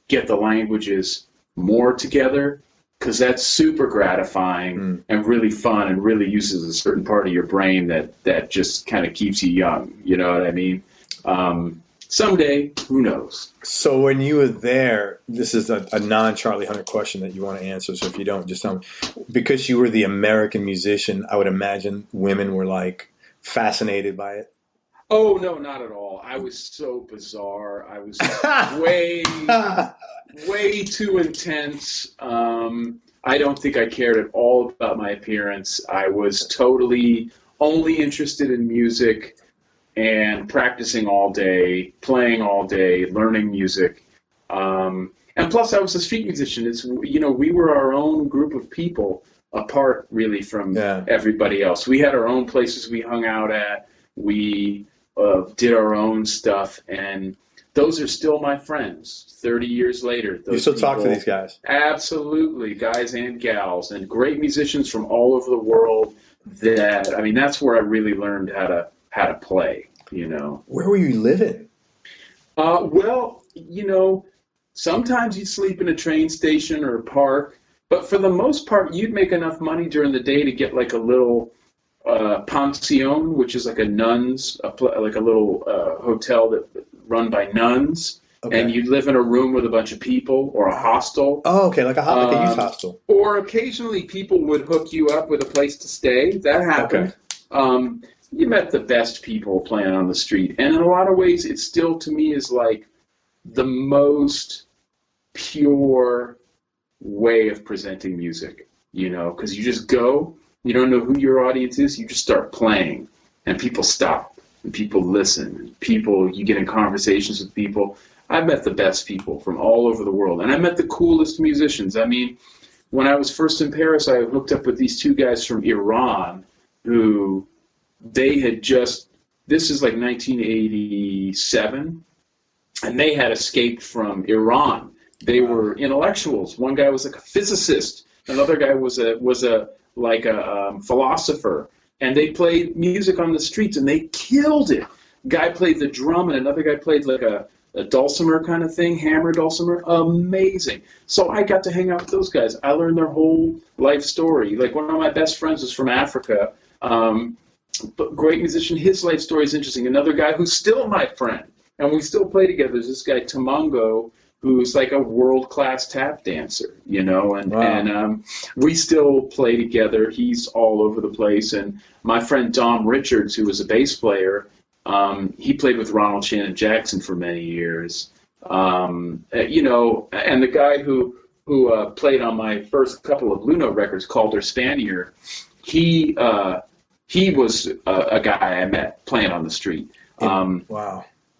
get the languages more together, because that's super gratifying and really fun, and really uses a certain part of your brain that just kind of keeps you young. You know what I mean? Someday, who knows?
So when you were there, this is a non-Charlie Hunter question that you want to answer, so if you don't, just tell me. Because you were the American musician, I would imagine women were like fascinated by it.
Oh no, not at all. I was so bizarre. I was way, way too intense. I don't think I cared at all about my appearance. I was totally only interested in music and practicing all day, playing all day, learning music. And plus, I was a street musician. We were our own group of people, apart really from everybody else. We had our own places we hung out at. We did our own stuff, and those are still my friends 30 years later.
You still talk to these guys?
Absolutely, guys and gals, and great musicians from all over the world. That's where I really learned how to play,
Where were you living?
Sometimes you'd sleep in a train station or a park, but for the most part, you'd make enough money during the day to get like a little pension, which is like a nuns, like a little hotel that run by nuns, and you'd live in a room with a bunch of people, or a hostel.
Oh, okay, like a youth hostel.
Or occasionally people would hook you up with a place to stay. That happened. Okay. You met the best people playing on the street, and in a lot of ways, it still to me is like the most pure way of presenting music, because you just go, you don't know who your audience is, you just start playing, and people stop, and people listen, and you get in conversations with people. I've met the best people from all over the world, and I met the coolest musicians. I mean, when I was first in Paris, I hooked up with these two guys from Iran who this is like 1987, and they had escaped from Iran. They were intellectuals. One guy was like a physicist. Another guy was a philosopher. And they played music on the streets, and they killed it. Guy played the drum, and another guy played like a dulcimer kind of thing, hammer dulcimer. Amazing. So I got to hang out with those guys. I learned their whole life story. Like one of my best friends was from Africa. But great musician. His life story is interesting. Another guy who's still my friend, and we still play together. There's this guy, Tamango, who's like a world-class tap dancer, and we still play together. He's all over the place. And my friend Dom Richards, who was a bass player, he played with Ronald Shannon Jackson for many years. And the guy who played on my first couple of Blue Note records, Calder Spanier, he was a guy I met playing on the street.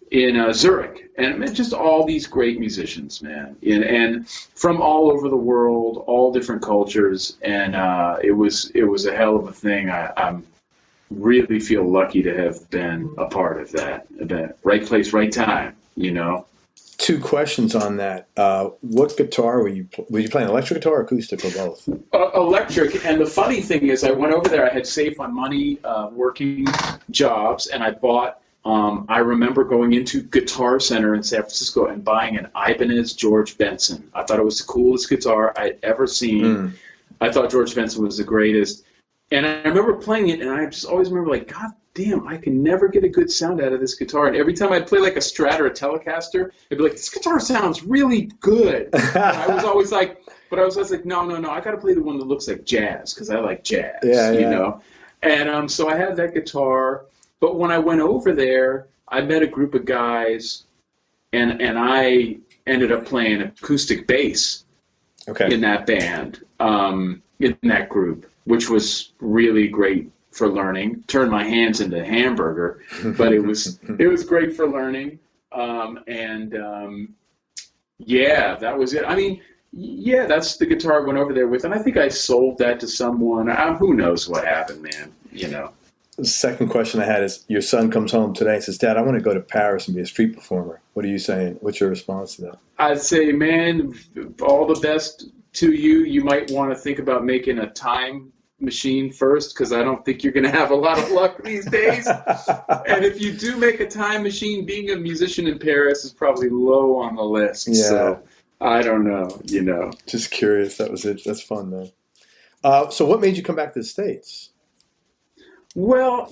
In Zurich, and just all these great musicians, man, and from all over the world, all different cultures, and it was a hell of a thing. I really feel lucky to have been a part of that. Right place, right time,
Two questions on that. What guitar were you playing? Electric guitar or acoustic, or both?
Electric. And the funny thing is, I went over there. I had saved my money working jobs, and I bought. I remember going into Guitar Center in San Francisco and buying an Ibanez George Benson. I thought it was the coolest guitar I'd ever seen. I thought George Benson was the greatest. And I remember playing it, and I just always remember, like, God damn, I can never get a good sound out of this guitar. And every time I'd play like a Strat or a Telecaster, I'd be like, this guitar sounds really good. And I was always like, no, I got to play the one that looks like jazz, because I like jazz, you know. And so I had that guitar. But when I went over there, I met a group of guys, and I ended up playing acoustic bass in that band, in that group, which was really great for learning. Turned my hands into hamburger, but it was great for learning. That was it. I mean, that's the guitar I went over there with, and I think I sold that to someone. Who knows what happened, man?
The second question I had is, your son comes home today and says, Dad, I want to go to Paris and be a street performer. What are you saying? What's your response to that?
I'd say, man, all the best to you. You might want to think about making a time machine first, because I don't think you're going to have a lot of luck these days. And if you do make a time machine, being a musician in Paris is probably low on the list. Yeah. So I don't know,
Just curious. That was it. That's fun, though. So what made you come back to the States?
Well,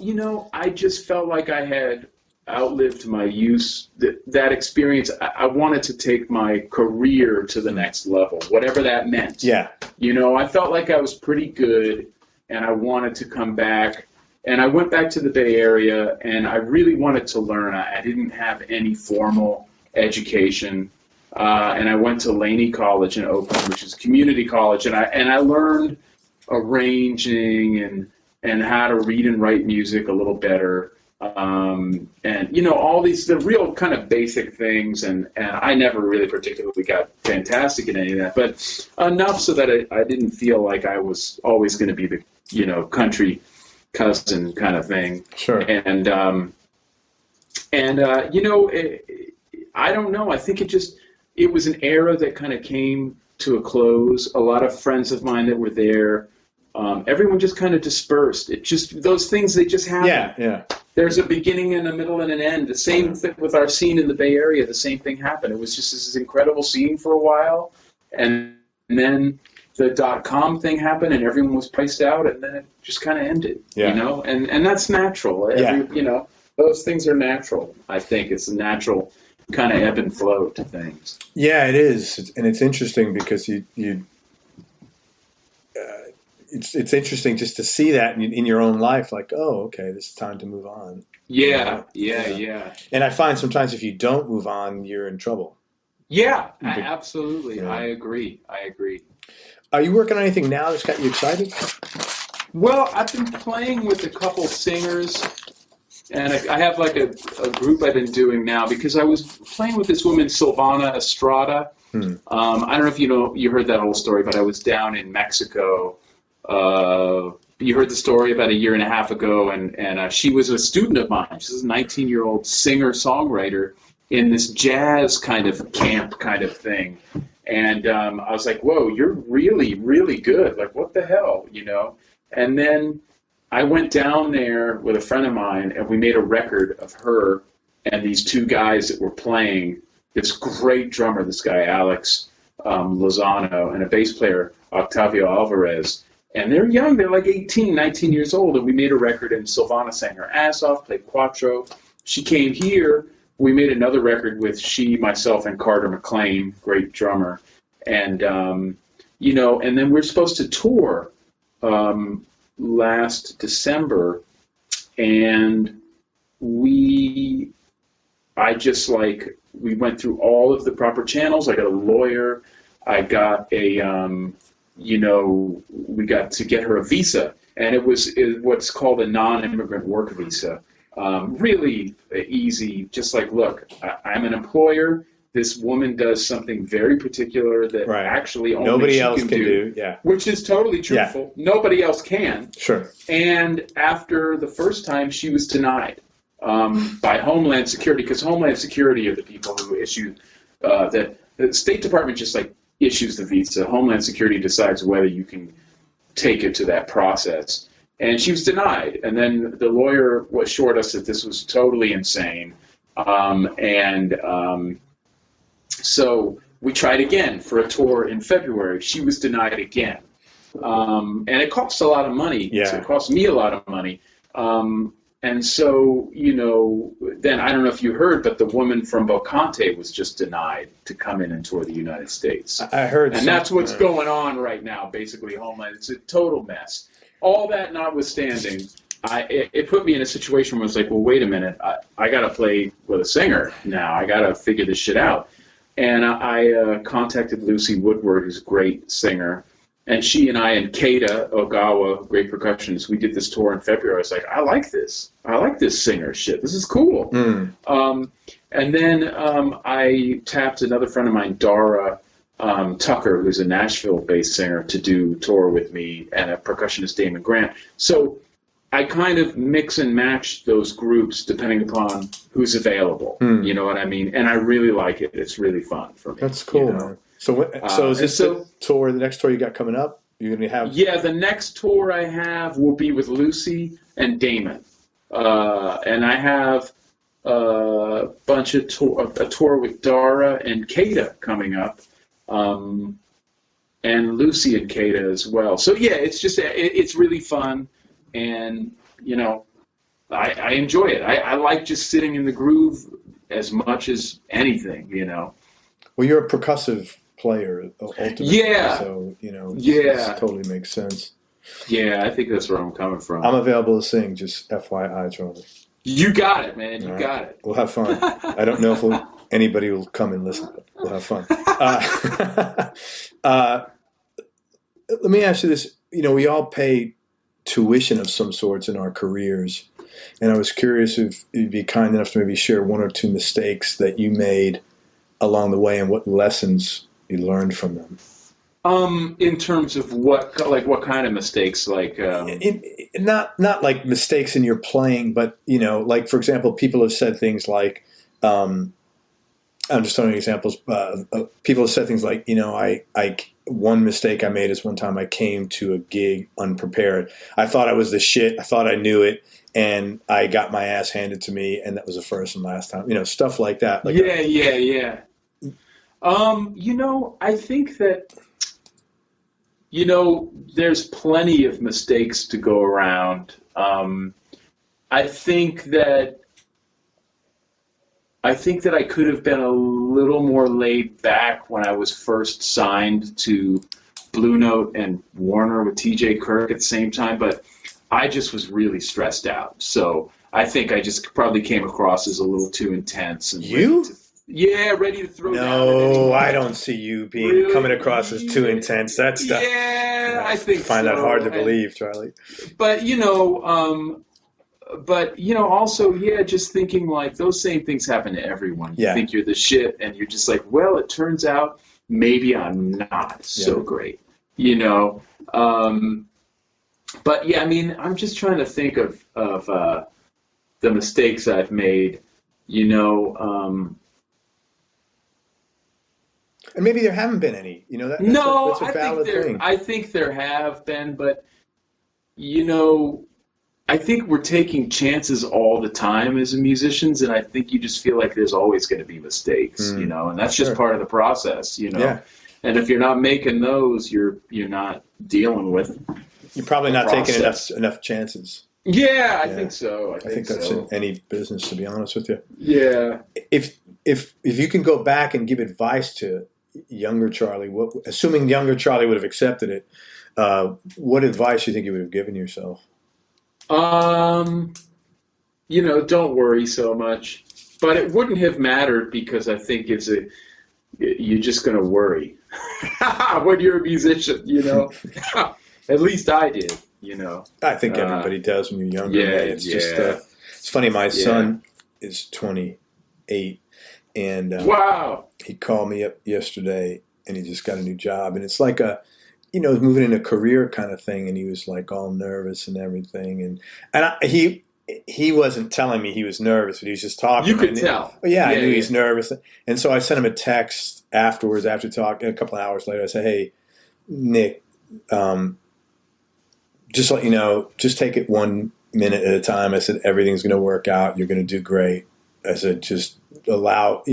I just felt like I had outlived my youth. That experience, I wanted to take my career to the next level, whatever that meant.
Yeah.
I felt like I was pretty good, and I wanted to come back And I went back to the Bay Area, and I really wanted to learn. I didn't have any formal education, and I went to Laney College in Oakland, which is a community college, and I learned arranging and how to read and write music a little better, and all the real kind of basic things. And I never really particularly got fantastic at any of that, but enough so that I didn't feel like I was always going to be the country cousin kind of thing.
Sure.
And I don't know. I think it was an era that kind of came to a close. A lot of friends of mine that were there, everyone just kind of dispersed. Those things, they just happen.
Yeah.
There's a beginning and a middle and an end. The same thing with our scene in the Bay Area. The same thing happened. It was just this incredible scene for a while, and then the .com thing happened, and everyone was priced out, and then it just kind of ended.
Yeah.
And that's natural. Those things are natural. I think it's a natural kind of ebb and flow to things.
Yeah, it is, and it's interesting because it's interesting just to see that in your own life, like, oh, okay, this is time to move on.
Yeah.
And I find sometimes if you don't move on, you're in trouble.
Yeah, absolutely.
Yeah.
I agree.
Are you working on anything now that's got you excited?
Well, I've been playing with a couple singers, and I have like a group I've been doing now because I was playing with this woman, Silvana Estrada. I don't know if you heard that whole story, but I was down in Mexico. You heard the story about a year and a half ago, and she was a student of mine. She's a 19-year-old singer-songwriter in this jazz kind of camp kind of thing. And I was like, whoa, you're really, really good. Like, what the hell, And then I went down there with a friend of mine, and we made a record of her and these two guys that were playing. This great drummer, this guy, Alex Lozano, and a bass player, Octavio Alvarez. And they're young. They're like 18, 19 years old. And we made a record, and Silvana sang her ass off, played cuatro. She came here. We made another record with she, myself, and Carter McLean, great drummer. And, and then we're supposed to tour last December. And we went through all of the proper channels. I got a lawyer. I got we got to get her a visa. And it was what's called a non-immigrant work visa. Really easy, just like, look, I'm an employer. This woman does something very particular that actually only
nobody
she
else
can
do. Yeah.
Which is totally truthful. Yeah. Nobody else can.
Sure.
And after the first time, she was denied by Homeland Security, because Homeland Security are the people who issue that. The State Department just issues the visa. Homeland Security decides whether you can take it to that process. And she was denied. And then the lawyer assured us that this was totally insane. So we tried again for a tour in February. She was denied again. And it costs a lot of money.
Yeah.
So it cost me a lot of money. And so, then I don't know if you heard, but the woman from Bocante was just denied to come in and tour the United States.
I heard.
And that's what's going on right now, basically, Homeland. It's a total mess. All that notwithstanding, it put me in a situation where I was like, well, wait a minute. I got to play with a singer now. I got to figure this shit out. And I contacted Lucy Woodward, who's a great singer. And she and I and Keita Ogawa, great percussionist, we did this tour in February. I was like, I like this. I like this singer shit. This is cool. And then I tapped another friend of mine, Dara Tucker, who's a Nashville-based singer, to do tour with me, and a percussionist, Damon Grant. So I kind of mix and match those groups depending upon who's available. You know what I mean? And I really like it. It's really fun for me.
That's cool, man. So is this the next tour you got coming up? You're going to have? Yeah,
the next tour I have will be with Lucy and Damon. And I have a tour with Dara and Keita coming up. And Lucy and Keita as well. So yeah, it's really fun. And, I enjoy it. I like just sitting in the groove as much as anything,
Well, you're a percussive player, ultimately.
Yeah.
So, this totally makes sense.
Yeah, I think that's where I'm coming from.
I'm available to sing, just FYI, Charlie.
You got it, man. You
All right.
got it.
We'll have fun. I don't know if anybody will come and listen, but we'll have fun. Let me ask you this. We all pay tuition of some sorts in our careers. And I was curious if you'd be kind enough to maybe share one or two mistakes that you made along the way and what lessons you learned from them.
In terms of what kind of mistakes?
Not like mistakes in your playing, but like for example, people have said things like, I'm just throwing examples. People have said things like, one mistake I made is one time I came to a gig unprepared. I thought I was the shit. I thought I knew it, and I got my ass handed to me, and that was the first and last time. Stuff like that. Like
yeah. I think that. There's plenty of mistakes to go around. I think that I could have been a little more laid back when I was first signed to Blue Note and Warner with TJ Kirk at the same time, but I just was really stressed out. So I think I just probably came across as a little too intense. And ready to throw down.
No, I don't see you coming across as too intense. That's stuff.
Yeah, I think
find that hard to believe, Charlie.
But also, just thinking like those same things happen to everyone. You think you're the shit, and you're just like, well, it turns out maybe I'm not so great. But yeah, I mean, I'm just trying to think of the mistakes I've made.
And maybe there haven't been any. That's a valid thing.
I think there have been, but I think we're taking chances all the time as musicians, and I think you just feel like there's always going to be mistakes, and that's just part of the process, Yeah. And if you're not making those, you're not dealing with.
You're probably not taking enough chances.
Yeah, I think so.
I think that's in any business, to be honest with you.
Yeah.
If you can go back and give advice to younger Charlie, assuming younger Charlie would have accepted it, what advice do you think you would have given yourself?
Don't worry so much. But it wouldn't have mattered because I think you're just going to worry when you're a musician, At least I did,
I think everybody does when you're younger. It's just it's funny. My son is 28, and
wow,
he called me up yesterday, and he just got a new job, and it's like he's moving in a career kind of thing, and he was like all nervous and everything, he wasn't telling me he was nervous, but he was just talking.
You could tell.
I knew he's nervous, and so I sent him a text afterwards, after talking. A couple of hours later, I said, "Hey, Nick, just let you know, just take it 1 minute at a time." I said, "Everything's going to work out. You're going to do great." I said, "Just allow,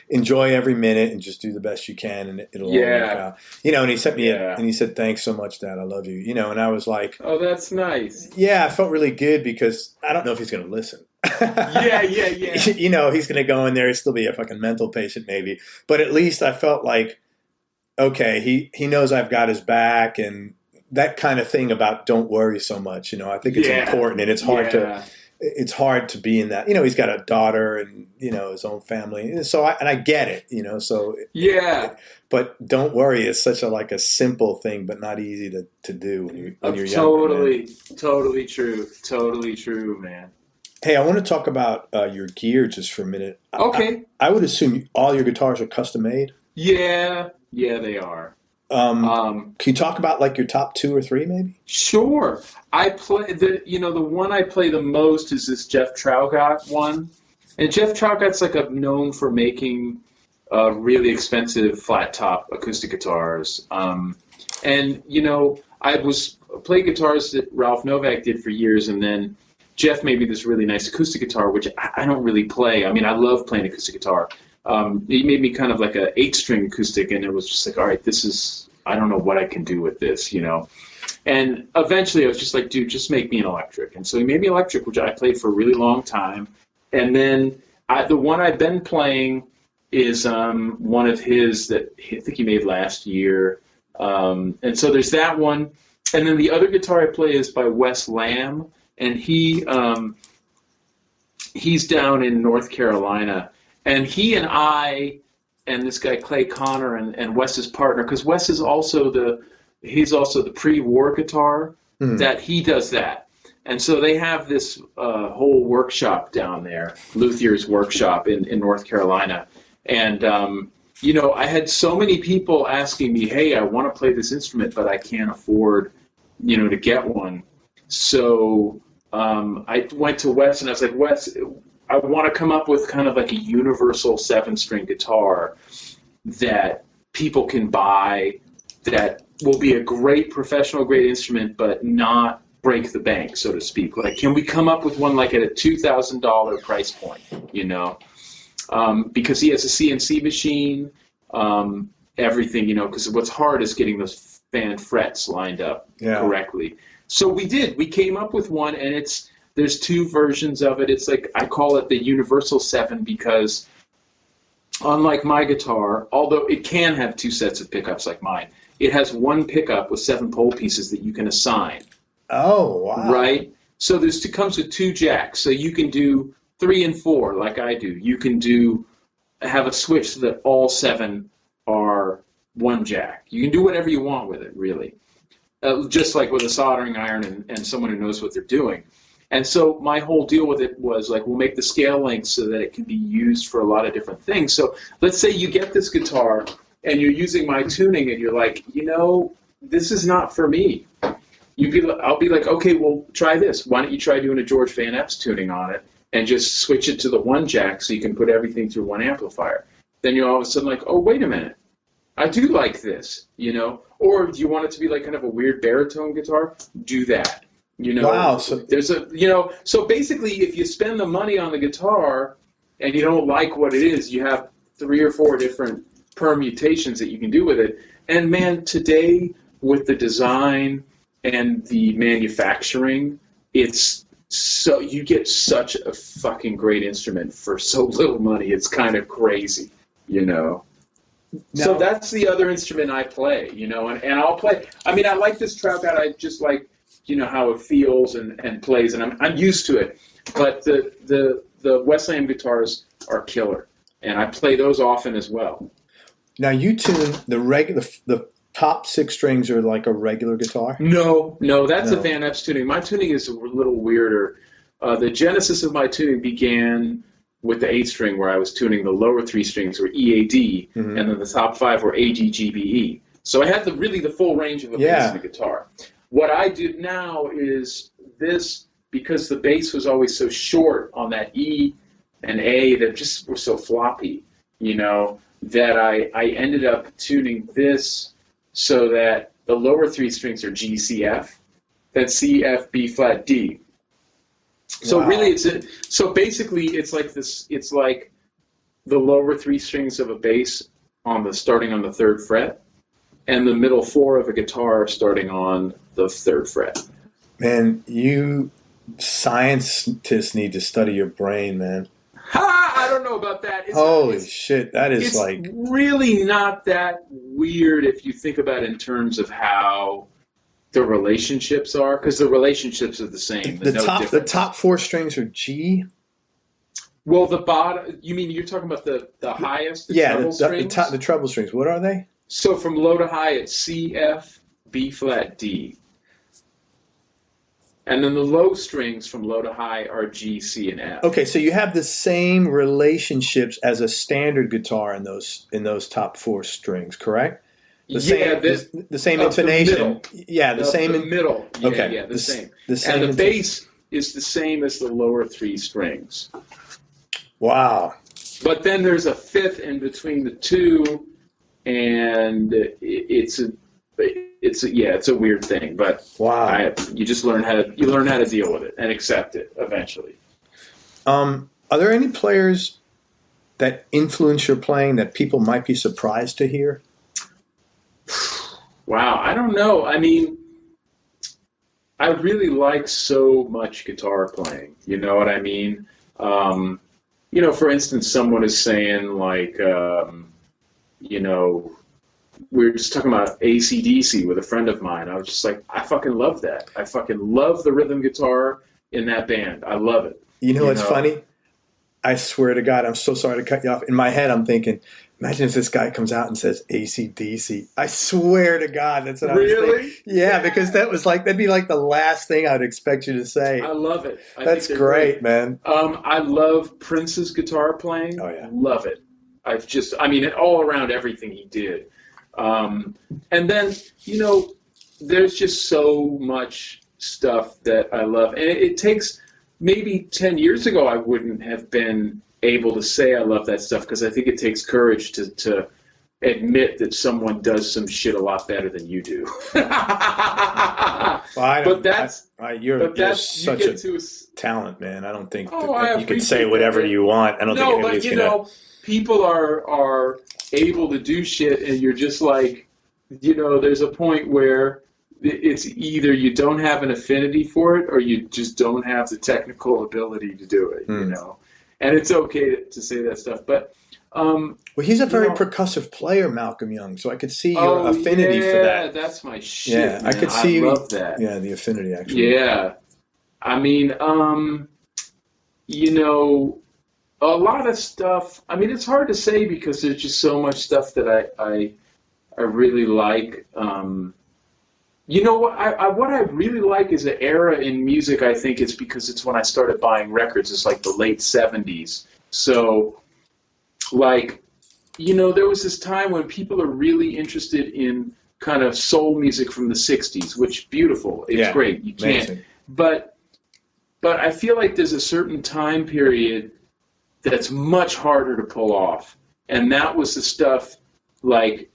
enjoy every minute and just do the best you can, and it'll all work out." And he sent me and he said, "Thanks so much, Dad. I love you." And I was like,
"Oh, that's nice."
Yeah, I felt really good because I don't know if he's going to listen.
Yeah.
He's going to go in there and still be a fucking mental patient maybe, but at least I felt like, okay, he knows I've got his back, and that kind of thing about don't worry so much. I think it's important, and it's hard to be in that. He's got a daughter and his own family, and so I get it. So but don't worry is such a simple thing, but not easy to do when you're younger.
Totally true, man.
Hey, I want to talk about your gear just for a minute.
Okay.
I would assume all your guitars are custom made.
Yeah, they are.
Can you talk about your top 2 or 3 maybe?
Sure. I play the one I play the most is this Jeff Traugott one, and Jeff Traugott's known for making really expensive flat top acoustic guitars. And I was playing guitars that Ralph Novak did for years, and then Jeff made me this really nice acoustic guitar, which I don't really play. I mean, I love playing acoustic guitar. He made me kind of like a 8-string acoustic, and it was just all right, I don't know what I can do with this, And eventually I was just like, dude, just make me an electric. And so he made me electric, which I played for a really long time. And then the one I've been playing is one of his that I think he made last year. And so there's that one. And then the other guitar I play is by Wes Lamb, and he's down in North Carolina, and he and I and this guy Clay Connor and Wes's partner, because Wes is also he's also the pre-war guitar, that he does that. And so they have this whole workshop down there, Luthier's workshop in North Carolina. And, I had so many people asking me, hey, I want to play this instrument, but I can't afford, to get one. So I went to Wes and I was like, Wes, I want to come up with kind of like a universal 7-string guitar that people can buy that will be a great professional grade instrument, but not break the bank, so to speak. Like, can we come up with one like at a $2,000 price point, because he has a CNC machine, everything, because what's hard is getting those fan frets lined up correctly. So we came up with one, and there's 2 versions of it. It's like, I call it the Universal 7 because unlike my guitar, although it can have 2 sets of pickups like mine, it has 1 pickup with 7 pole pieces that you can assign.
Oh, wow.
Right? So comes with 2 jacks. So you can do 3 and 4 like I do. You can have a switch so that all 7 are 1 jack. You can do whatever you want with it, really. Just like with a soldering iron and someone who knows what they're doing. And so my whole deal with it was like, we'll make the scale length so that it can be used for a lot of different things. So let's say you get this guitar and you're using my tuning and you're like, this is not for me. I'll be like, okay, well, try this. Why don't you try doing a George Van Epps tuning on it and just switch it to the 1 jack so you can put everything through 1 amplifier. Then you're all of a sudden like, oh, wait a minute. I do like this, Or do you want it to be like kind of a weird baritone guitar? Do that,
Wow. So
there's so basically if you spend the money on the guitar and you don't like what it is, you have 3 or 4 different permutations that you can do with it. And man, today with the design and the manufacturing, you get such a fucking great instrument for so little money. It's kind of crazy, Now, so that's the other instrument I play, and I'll play. I mean, I like this Trout God. I just like, how it feels and plays, and I'm used to it. But the Wes Lamb guitars are killer, and I play those often as well.
Now you tune the top 6 strings are like a regular guitar?
No, that's a Van Epps tuning. My tuning is a little weirder. The genesis of my tuning began with the 8-string, where I was tuning the lower 3 strings were EAD, and then the top 5 were AGGBE. So I had the full range of a bass and a guitar. What I do now is this, because the bass was always so short on that E and A that just were so floppy, that I ended up tuning this so that the lower 3 strings are G, C, F, then C, F, B flat, D. So really, basically it's like this. It's like the lower 3 strings of a bass starting on the 3rd fret, and the middle 4 of a guitar starting on the 3rd fret.
Man, you scientists need to study your brain, man.
I don't know about that.
Holy shit, that is
it's really not that weird if you think about it in terms of how the relationships are, because the relationships are the same.
The top 4 strings are G.
Well, the bottom. You mean you're talking about the highest?
The treble strings. What are they?
So from low to high, it's C, F, B flat, D. And then the low strings from low to high are G, C, and F.
Okay, so you have the same relationships as a standard guitar in those top 4 strings, correct? The same intonation. The
middle. Yeah,
okay.
The same. And the bass is the same as the lower 3 strings.
Wow.
But then there's a 5th in between the 2, and it's a weird thing. But
wow,
you just learn how to deal with it and accept it eventually.
Are there any players that influence your playing that people might be surprised to hear?
Wow, I don't know. I mean, I really like so much guitar playing. You know what I mean? For instance, someone is saying like, we were just talking about AC/DC with a friend of mine. I was just like, I fucking love that. I fucking love the rhythm guitar in that band. I love it.
You know what's funny? I swear to God, I'm so sorry to cut you off. In my head, I'm thinking, imagine if this guy comes out and says AC/DC. I swear to God, that's what I was thinking. Yeah, because that'd be like the last thing I'd expect you to say.
I love it.
That's great, man.
I love Prince's guitar playing.
Oh, yeah.
Love it. All around everything he did. And then, there's just so much stuff that I love. And it takes, maybe 10 years ago, I wouldn't have been able to say I love that stuff, because I think it takes courage to admit that someone does some shit a lot better than you do.
You're such a talent, man. I don't think you can say whatever you want. I don't think anybody's gonna.
People are able to do shit, and you're just like, there's a point where it's either you don't have an affinity for it, or you just don't have the technical ability to do it. And it's okay to say that stuff, but.
Well, he's a very percussive player, Malcolm Young, so I could see your affinity for that.
Yeah, that's my shit.
Yeah,
man.
I could see.
I love that.
Yeah, the affinity, actually.
Yeah, I mean, a lot of stuff. I mean, it's hard to say because there's just so much stuff that I really like. What I really like is an era in music. I think it's because it's when I started buying records. It's like the late '70s. So. There was this time when people are really interested in kind of soul music from the 60s, which beautiful. It's great. You can't. Amazing. But I feel like there's a certain time period that's much harder to pull off. And that was the stuff like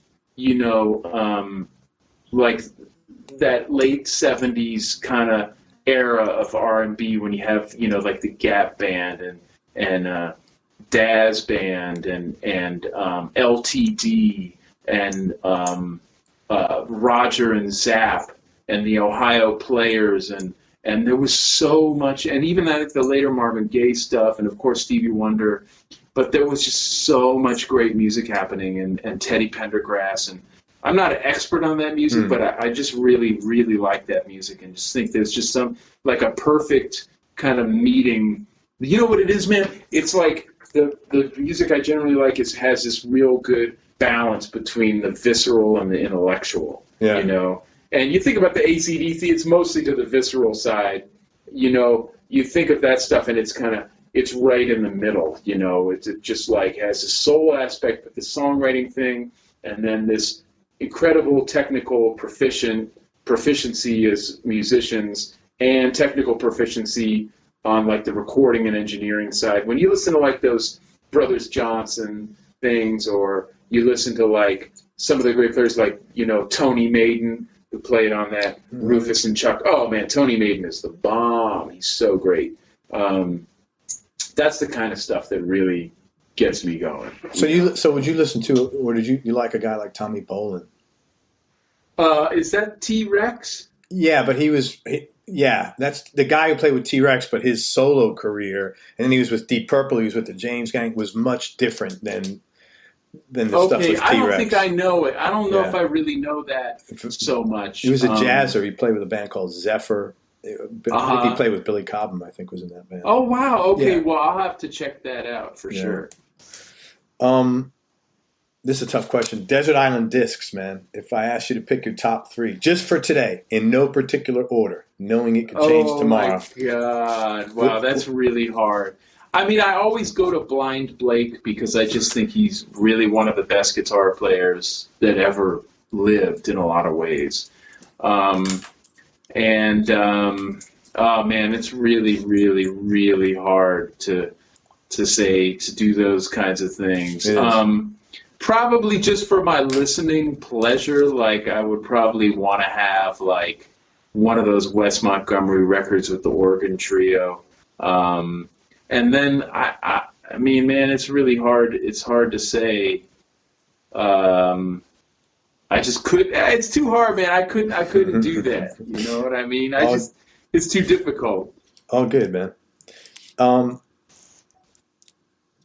that late 70s kind of era of R&B when you have, like the Gap Band and Daz Band and LTD and Roger and Zapp and the Ohio Players and there was so much, and even the later Marvin Gaye stuff and of course Stevie Wonder, but there was just so much great music happening and Teddy Pendergrass, and I'm not an expert on that music, but I just really, really like that music and just think there's just some, like a perfect kind of meeting. You know what it is, man? It's like the music I generally like has this real good balance between the visceral and the intellectual, And you think about the AC/DC, it's mostly to the visceral side. You think of that stuff and it's right in the middle, It just like has a soul aspect, but the songwriting thing, and then this incredible technical proficiency as musicians and technical proficiency on like the recording and engineering side. When you listen to like those Brothers Johnson things, or you listen to like some of the great players like, Tony Maiden, who played on that, Rufus and Chuck. Oh man, Tony Maiden is the bomb. He's so great. That's the kind of stuff that really gets me going.
So would you listen to, or did you like a guy like Tommy Bolin?
Is that T-Rex?
Yeah, but that's the guy who played with T-Rex, but his solo career, and then he was with Deep Purple, he was with the James Gang, was much different than the stuff with T-Rex.
I don't think I know it. I don't know if I really know that so much.
He was a jazzer. He played with a band called Zephyr. I think he played with Billy Cobham, I think, was in that band.
Oh, wow. Okay, well, I'll have to check that out for sure.
This is a tough question. Desert Island Discs, man. If I asked you to pick your top 3, just for today, in no particular order, knowing it could change tomorrow.
Oh, my God. Wow, that's really hard. I mean, I always go to Blind Blake because I just think he's really one of the best guitar players that ever lived in a lot of ways. Oh, man, it's really, really, really hard to do those kinds of things. Probably just for my listening pleasure, like I would probably want to have like one of those Wes Montgomery records with the organ trio. And then I mean, man, it's really hard. It's hard to say. I just couldn't. It's too hard, man. I couldn't do that. You know what I mean? It's too difficult.
All good, man.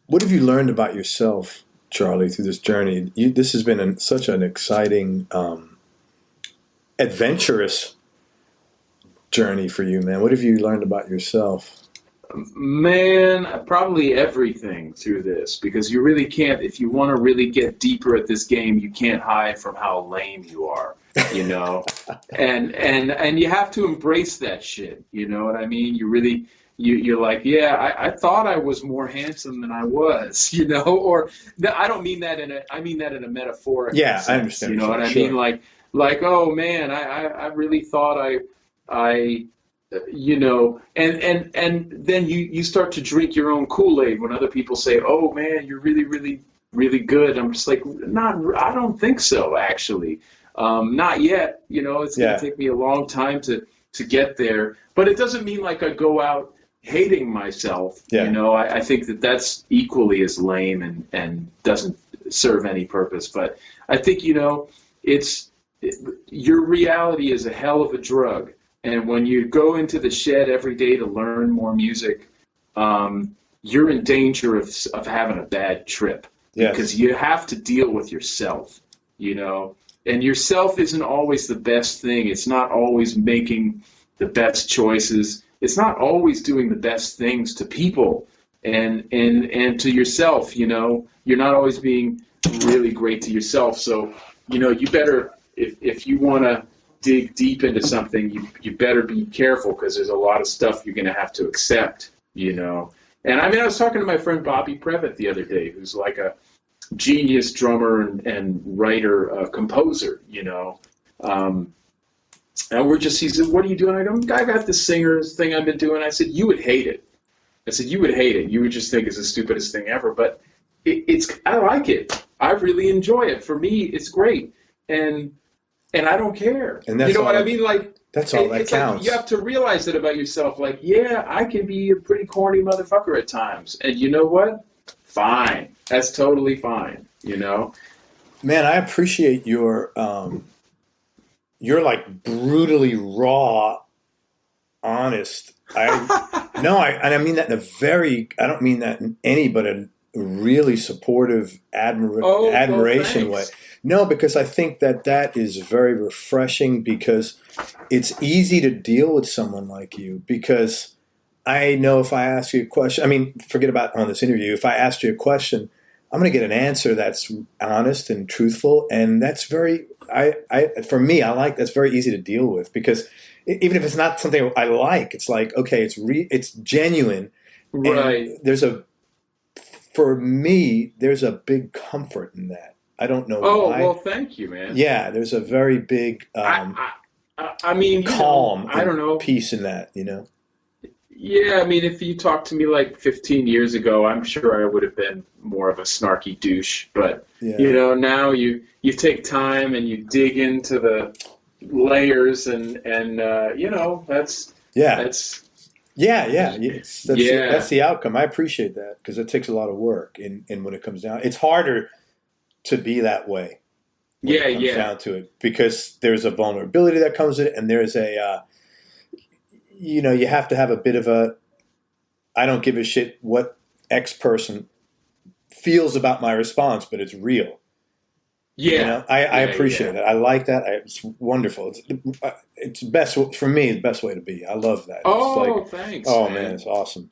What have you learned about yourself Charlie, through this journey. This has been such an exciting, adventurous journey for you, man. What have you learned about yourself?
Man, probably everything through this, because you really can't, if you want to really get deeper at this game, you can't hide from how lame you are, you know? and you have to embrace that shit, you know what I mean? You really, you're like, yeah, I thought I was more handsome than I was, you know? Or, I don't mean that I mean that in a metaphorical sense,
I understand.
you know what I
Sure.
mean? Like, oh man, I really thought I you know, and then you start to drink your own Kool-Aid when other people say, oh man, you're really, really, really good. I'm just like, I don't think so, actually. Not yet, you know, it's going to take me a long time to get there, but it doesn't mean like I go out hating myself. You know, I think that's equally as lame and doesn't serve any purpose, but I think, you know, your reality is a hell of a drug. And when you go into the shed every day to learn more music, you're in danger of having a bad trip. Yes. Because you have to deal with yourself, you know. And yourself isn't always the best thing. It's not always making the best choices. It's not always doing the best things to people and to yourself, you know. You're not always being really great to yourself. So, you know, you better, if you want to dig deep into something, you better be careful, because there's a lot of stuff you're going to have to accept, you know. And I mean, I was talking to my friend Bobby Previtt the other day, who's like a genius drummer and writer, composer, you know. And he said, what are you doing? I got this singers thing I've been doing. I said, you would hate it. You would hate it. You would just think it's the stupidest thing ever. But I like it. I really enjoy it. For me, it's great. And I don't care. And that's, you know what I mean? Like,
that's all that counts.
Like, you have to realize that about yourself. Like, yeah, I can be a pretty corny motherfucker at times. And you know what? Fine. That's totally fine, you know?
Man, I appreciate your like brutally raw, honest. And I mean that in I don't mean that in any but a really supportive admiration way. No, because I think that is very refreshing, because it's easy to deal with someone like you, because I know if I ask you a question, I mean, forget about on this interview, if I asked you a question, I'm going to get an answer that's honest and truthful, and that's very, for me, that's very easy to deal with, because even if it's not something I like, it's like, okay, it's genuine.
Right.
And for me, there's a big comfort in that. I don't know why.
Oh, well, thank you, man.
Yeah, there's a very big
I mean,
calm,
I don't know,
peace in that, you know?
Yeah, I mean, if you talked to me like 15 years ago, I'm sure I would have been more of a snarky douche. But, you know, now you take time and you dig into the layers and you know, that's... That's
the outcome. I appreciate that, because it takes a lot of work. And when it comes down, it's harder to be that way. When it comes down to it, because there's a vulnerability that comes with it, and there's a, you know, you have to have a bit of a, I don't give a shit what X person feels about my response, but it's real.
Yeah,
you know? I appreciate it. I like that. It's wonderful. It's best for me. The best way to be. I love that.
Oh, thanks.
Oh man, it's awesome.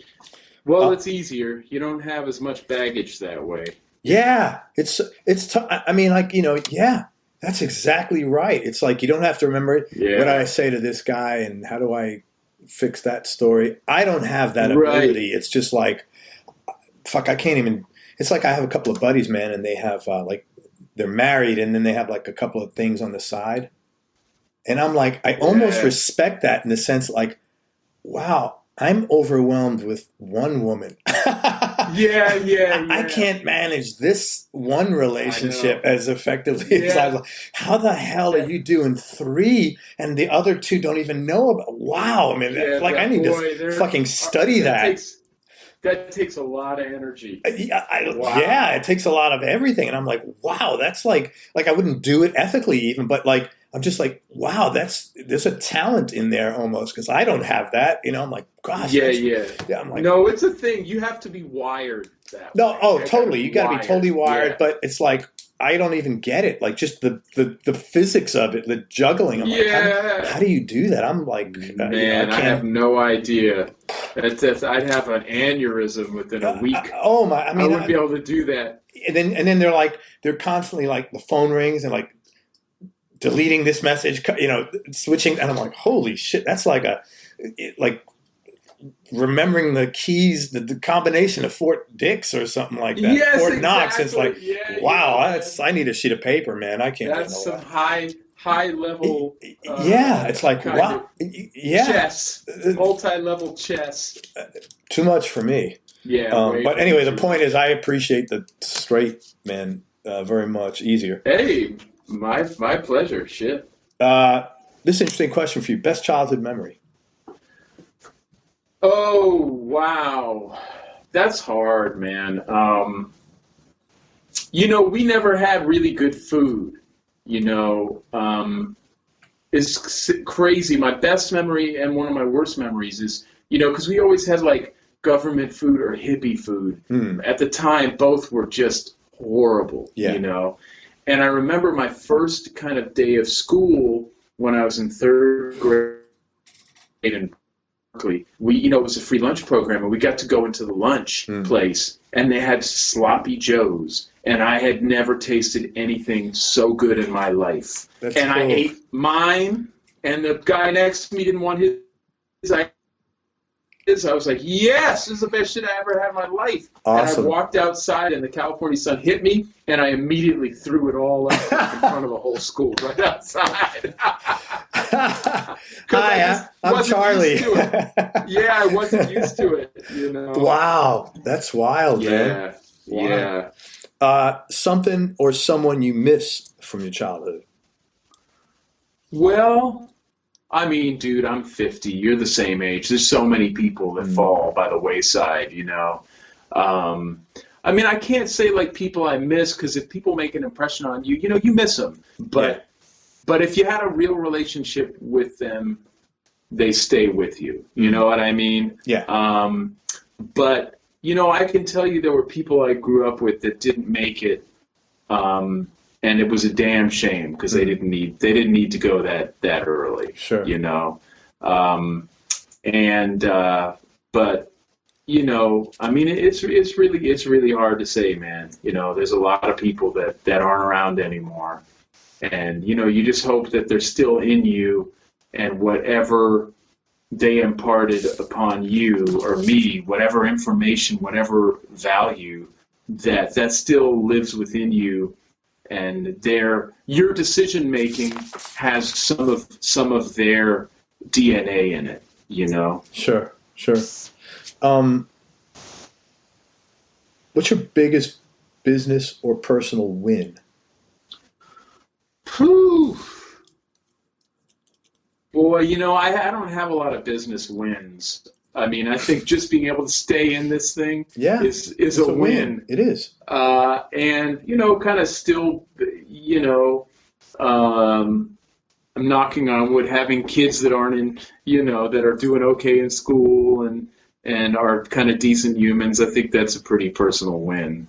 Well, it's easier. You don't have as much baggage that way.
Yeah, it's tough. I mean, like, you know, that's exactly right. It's like you don't have to remember what I say to this guy and how do I fix that story. I don't have that ability. It's just like, fuck, I can't even. It's like I have a couple of buddies, man, and they have like they're married, and then they have like a couple of things on the side, and I'm like, I almost respect that in the sense like, wow, I'm overwhelmed with one woman. I can't manage this one relationship as effectively as I was. How the hell are you doing 3 and the other 2 don't even know about? Wow, I mean, I need to fucking study that.
That takes a lot of energy.
Yeah, it takes a lot of everything, and I'm like, wow, that's like I wouldn't do it ethically even, but like I'm just like, wow, there's a talent in there almost, because I don't have that. I'm like, gosh.
Yeah.
I'm like,
no, it's a thing. You have to be wired that
no,
way.
oh, totally. You got to be totally wired,
Yeah.
but it's like, I don't even get it. Like just the physics of it, the juggling. I'm like, how do you do that? I'm like,
man, I have no idea. I'd have an aneurysm within a week.
Oh my! I
wouldn't be able to do that.
And then they're constantly like, the phone rings and like deleting this message, switching, and I'm like, holy shit! That's like remembering the keys, the combination of Fort Dix or something like that.
Yes,
Fort Knox.
exactly.
It's like, wow, I need a sheet of paper, man. I can't.
That's some high level.
It's like, wow,
chess, multi-level chess.
Too much for me.
Yeah.
But anyway, the point is, I appreciate the straight man very much. Easier.
Hey, my pleasure. Shit.
This is an interesting question for you. Best childhood memory.
Oh, wow. That's hard, man. We never had really good food, It's crazy. My best memory and one of my worst memories is, because we always had like government food or hippie food. At the time, both were just horrible, And I remember my first kind of day of school when I was in third grade in Berkeley. It was a free lunch program, and we got to go into the lunch place, and they had sloppy joes, and I had never tasted anything so good in my life.
That's
and
cool.
I ate mine, and the guy next to me didn't want his. I was like, yes, this is the best shit I ever had in my life.
Awesome.
And I walked outside, and the California sun hit me, and I immediately threw it all up in front of the whole school right outside.
Hi, I'm Charlie.
Yeah, I wasn't used to it,
Wow, that's wild, man.
Yeah.
Something or someone you miss from your childhood?
Well, I mean, dude, I'm 50. You're the same age. There's so many people that fall by the wayside, I mean, I can't say like people I miss, because if people make an impression on you, you miss them. But if you had a real relationship with them, they stay with you. You know what I mean?
Yeah.
But I can tell you there were people I grew up with that didn't make it, and it was a damn shame, because they didn't need to go that early.
Sure.
But I mean, it's really hard to say, man. There's a lot of people that aren't around anymore, and you just hope that they're still in you, and whatever they imparted upon you or me, whatever information, whatever value, that still lives within you, and your decision making has some of their DNA in it,
Sure. What's your biggest business or personal win?
Whew. Boy, I don't have a lot of business wins. I mean, I think just being able to stay in this thing is a win.
It is.
And, kind of still, I'm knocking on wood, having kids that aren't in, that are doing okay in school and are kind of decent humans. I think that's a pretty personal win,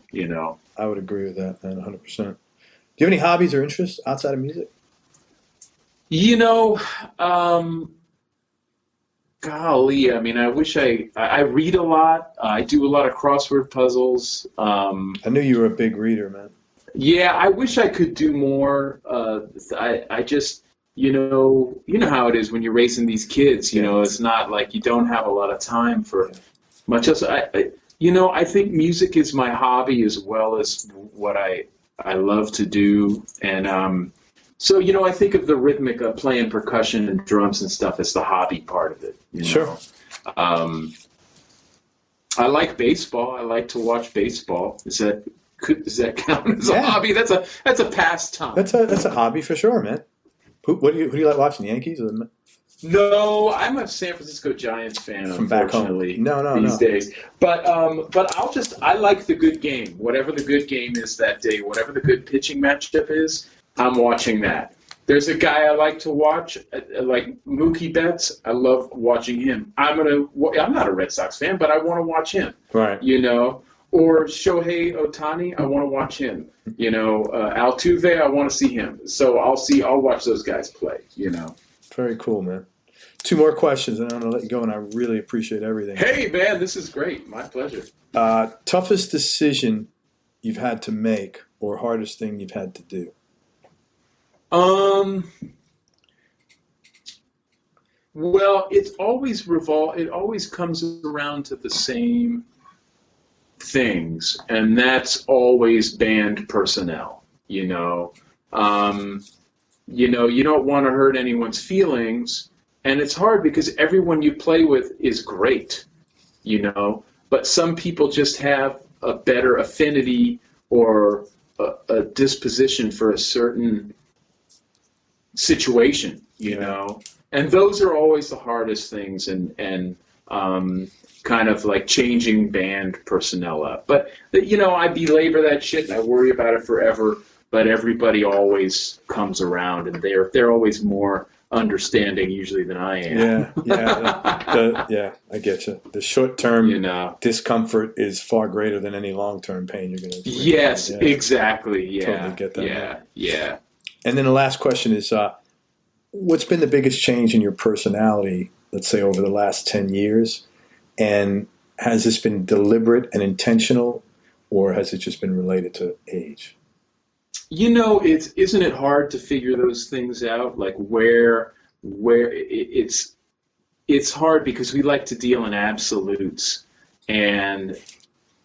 I would agree with that, man, 100%. Do you have any hobbies or interests outside of music?
Golly, I mean, I wish I read a lot. I do a lot of crossword puzzles.
I knew you were a big reader, man.
Yeah, I wish I could do more. I just, how it is when you're raising these kids. It's not like you don't have a lot of time for much else. I think music is my hobby as well as what I love to do, and so, I think of the rhythmic of playing percussion and drums and stuff as the hobby part of it.
Sure.
I like baseball. I like to watch baseball. Does that count as a hobby? That's a pastime.
That's a hobby for sure, man. Who do you like watching? The Yankees? Or
No, I'm a San Francisco Giants fan.
From back home.
These days. But I like the good game. Whatever the good game is that day, whatever the good pitching matchup is, I'm watching that. There's a guy I like to watch, like Mookie Betts. I love watching him. I'm not a Red Sox fan, but I want to watch him.
Right.
You know, or Shohei Ohtani. I want to watch him. You know, Altuve. I want to see him. So I'll watch those guys play. You know.
Very cool, man. 2 more questions, and I'm gonna let you go. And I really appreciate everything.
Hey, man, this is great. My pleasure.
Toughest decision you've had to make, or hardest thing you've had to do?
Well, it always comes around to the same things, and that's always band personnel. You know, you don't want to hurt anyone's feelings, and it's hard because everyone you play with is great, you know, but some people just have a better affinity or a disposition for a certain situation, you know, and those are always the hardest things, and kind of like changing band personnel up. But, you know, I belabor that shit and I worry about it forever, but everybody always comes around, and they're always more understanding usually than I am.
Yeah, I get you. The short-term discomfort is far greater than any long-term pain you're going to experience.
Yes, exactly. Yeah,
totally get that.
Yeah.
And then the last question is, what's been the biggest change in your personality, let's say, over the last 10 years? And has this been deliberate and intentional, or has it just been related to age?
You know, isn't it hard to figure those things out? Like where it's hard because we like to deal in absolutes, and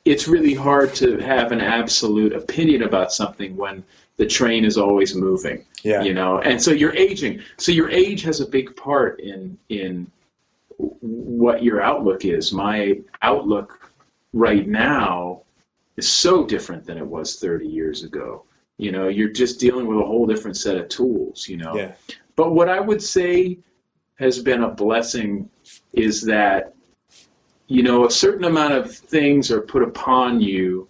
it's really hard to have an absolute opinion about something when the train is always moving. Yeah. You know, and so you're aging. So your age has a big part in what your outlook is. My outlook right now is so different than it was 30 years ago. You know, you're just dealing with a whole different set of tools, you know. Yeah. But what I would say has been a blessing is that, you know, a certain amount of things are put upon you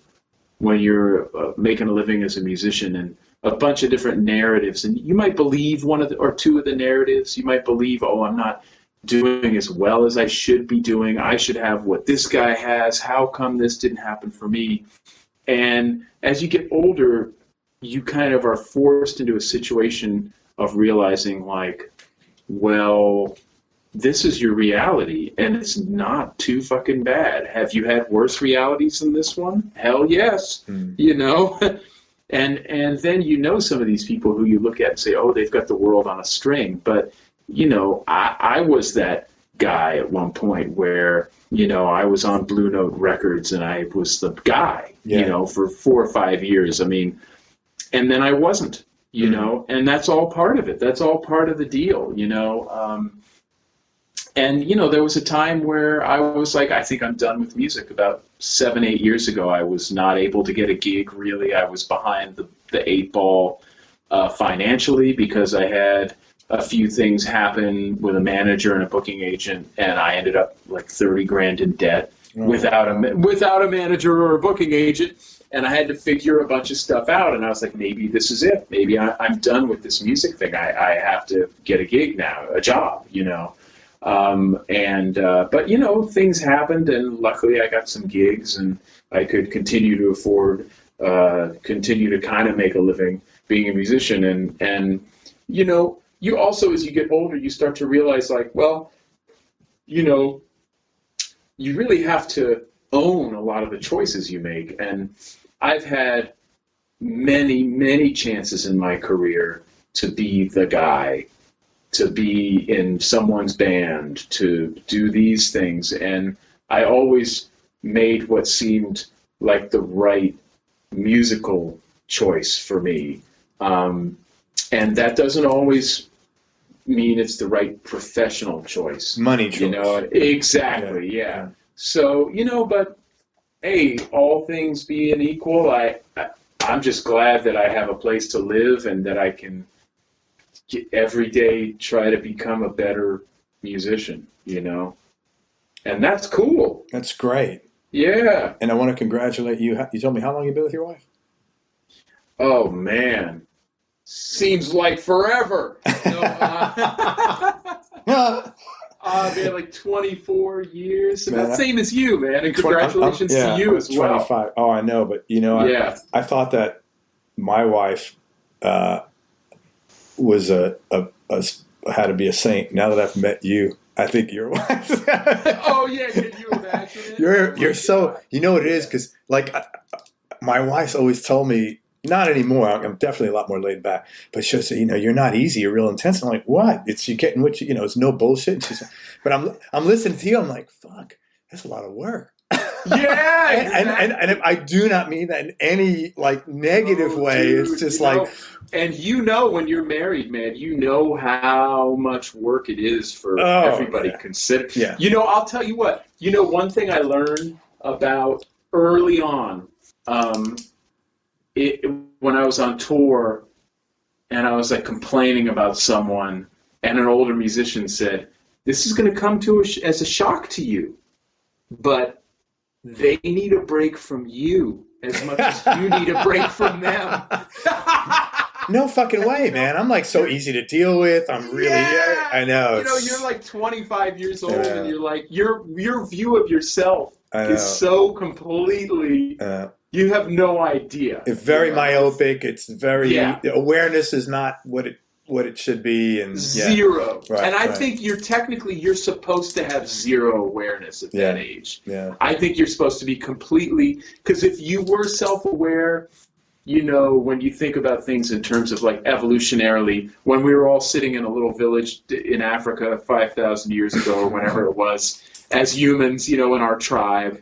when you're making a living as a musician, and a bunch of different narratives. And you might believe one of or two of the narratives. You might believe, oh, I'm not doing as well as I should be doing. I should have what this guy has. How come this didn't happen for me? And as you get older, you kind of are forced into a situation of realizing, like, well, this is your reality, and it's not too fucking bad. Have you had worse realities than this one? Hell yes. You know? And then you know some of these people who you look at and say, oh, they've got the world on a string. But, you know, I was that guy at one point where, you know, I was on Blue Note Records, and I was the guy, you know, for 4 or 5 years. I mean, and then I wasn't, you know, and that's all part of it. That's all part of the deal, you know. And, you know, there was a time where I was like, I think I'm done with music. About 7, 8 years ago, I was not able to get a gig, really. I was behind the 8 ball financially because I had a few things happen with a manager and a booking agent, and I ended up like 30 grand in debt without a manager or a booking agent. And I had to figure a bunch of stuff out, and I was like, maybe this is it. Maybe I'm done with this music thing. I have to get a gig now, a job, you know. But, you know, things happened, and luckily I got some gigs, and I could continue to afford, continue to kind of make a living being a musician. And, you know, you also, as you get older, you start to realize, like, well, you know, you really have to own a lot of the choices you make. And I've had many, many chances in my career to be the guy, to be in someone's band, to do these things. And I always made what seemed like the right musical choice for me. And that doesn't always mean it's the right professional choice.
Money choice.
You know, exactly, yeah. So, you know, but hey, all things being equal, I'm just glad that I have a place to live and that I can every day try to become a better musician, you know? And that's cool.
That's great.
Yeah.
And I want to congratulate you. You told me how long you've been with your wife?
Oh, man. seems like forever. No, man, like 24 years.
Man,
About the same as you, man. And congratulations to you as well.
25. Oh, I know, but I thought that my wife was had to be a saint. Now that I've met you, I think your wife.
Oh yeah, can you imagine it?
You're so. You know what it is? Because my wife's always told me. Not anymore. I'm definitely a lot more laid back. But she'll say, you're not easy. You're real intense. I'm like, what? It's you getting what you. It's no bullshit. She's like, but I'm listening to you. I'm like, fuck, that's a lot of work.
Yeah,
and I do not mean that in any negative way. Dude, it's just
and when you're married, man, you know how much work it is for everybody consider.
Yeah.
I'll tell you what. One thing I learned about early on, when I was on tour, and I was complaining about someone, and an older musician said, "This is going to come as a shock to you, but they need a break from you as much as you need a break from them."
No fucking way, man. I'm so easy to deal with. I'm really, I know.
You're 25 years old, and you're your view of yourself is so completely. You have no idea.
It's very myopic. It's very awareness is not what it should be, and
zero.
Right,
and I think you're supposed to have zero awareness at that age.
Yeah.
I think you're supposed to be completely, because if you were self-aware, when you think about things in terms of evolutionarily, when we were all sitting in a little village in Africa 5,000 years ago or whenever it was, as humans, in our tribe,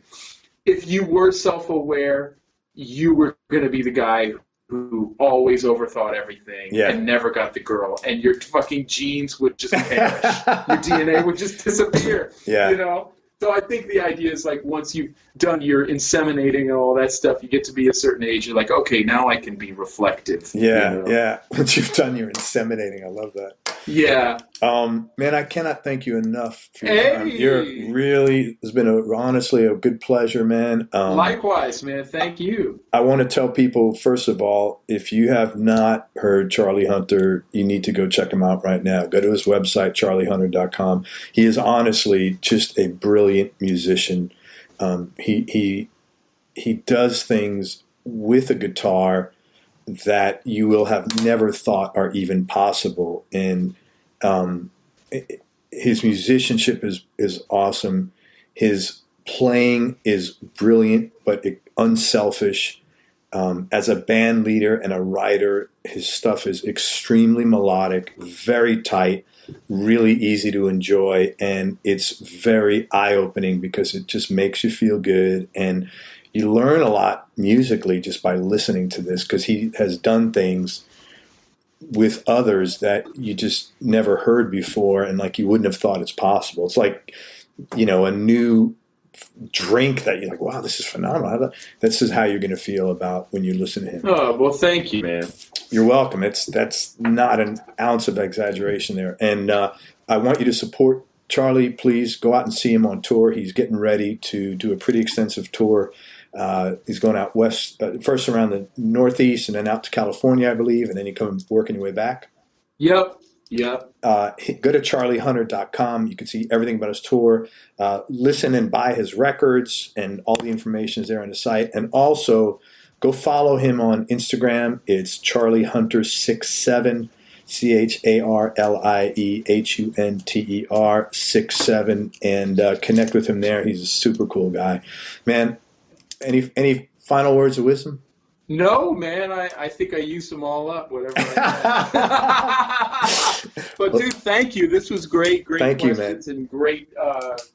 if you were self-aware, you were going to be the guy who always overthought everything and never got the girl, and your fucking genes would just perish. Your DNA would just disappear.
Yeah.
So I think the idea is once you've done your inseminating and all that stuff, you get to be a certain age. You're okay, now I can be reflective.
Yeah, yeah. Once you've done your inseminating, I love that.
Yeah.
Man, I cannot thank you enough for your time. It's been honestly a good pleasure, man.
Likewise, man. Thank you.
I want to tell people, first of all, if you have not heard Charlie Hunter, you need to go check him out right now. Go to his website, charliehunter.com. He is honestly just a brilliant musician. He does things with a guitar that you will have never thought are even possible. And his musicianship is awesome. His playing is brilliant, but unselfish. As a band leader and a writer, his stuff is extremely melodic, very tight, really easy to enjoy, and it's very eye-opening because it just makes you feel good. And you learn a lot musically just by listening to this, because he has done things with others that you just never heard before, and you wouldn't have thought it's possible. It's a new drink that you're wow, this is phenomenal. This is how you're going to feel about when you listen to him.
Oh, well, thank you, man.
You're welcome. That's not an ounce of exaggeration there. And I want you to support Charlie. Please go out and see him on tour. He's getting ready to do a pretty extensive tour. He's going out west, first around the Northeast, and then out to California, I believe, and then you come working your way back.
Yep.
Go to charliehunter.com. You can see everything about his tour. Listen and buy his records, and all the information is there on the site. And also, go follow him on Instagram. It's charliehunter67, CharlieHunter 67, and connect with him there. He's a super cool guy, man. Any final words of wisdom?
No, man. I think I used them all up, whatever I had. But, dude, thank you. This was great. Great
thank
questions,
you, man.
And great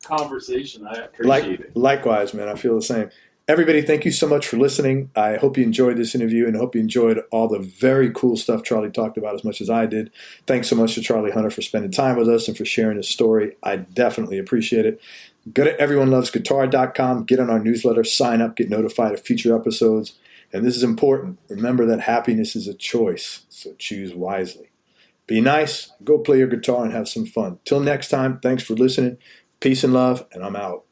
conversation. I appreciate it.
Likewise, man. I feel the same. Everybody, thank you so much for listening. I hope you enjoyed this interview, and I hope you enjoyed all the very cool stuff Charlie talked about as much as I did. Thanks so much to Charlie Hunter for spending time with us and for sharing his story. I definitely appreciate it. Go to everyonelovesguitar.com, get on our newsletter, sign up, get notified of future episodes. And this is important. Remember that happiness is a choice, so choose wisely. Be nice, go play your guitar, and have some fun. Till next time, thanks for listening. Peace and love, and I'm out.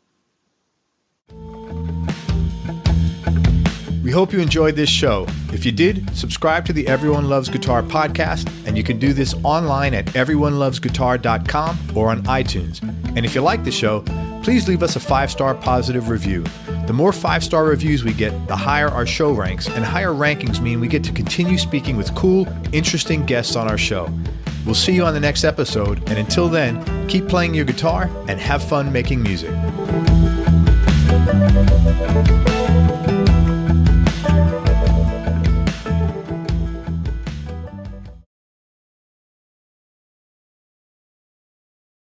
We hope you enjoyed this show. If you did, subscribe to the Everyone Loves Guitar podcast, and you can do this online at everyonelovesguitar.com or on iTunes. And if you like the show, please leave us a 5-star positive review. The more 5-star reviews we get, the higher our show ranks, and higher rankings mean we get to continue speaking with cool, interesting guests on our show. We'll see you on the next episode, and until then, keep playing your guitar and have fun making music.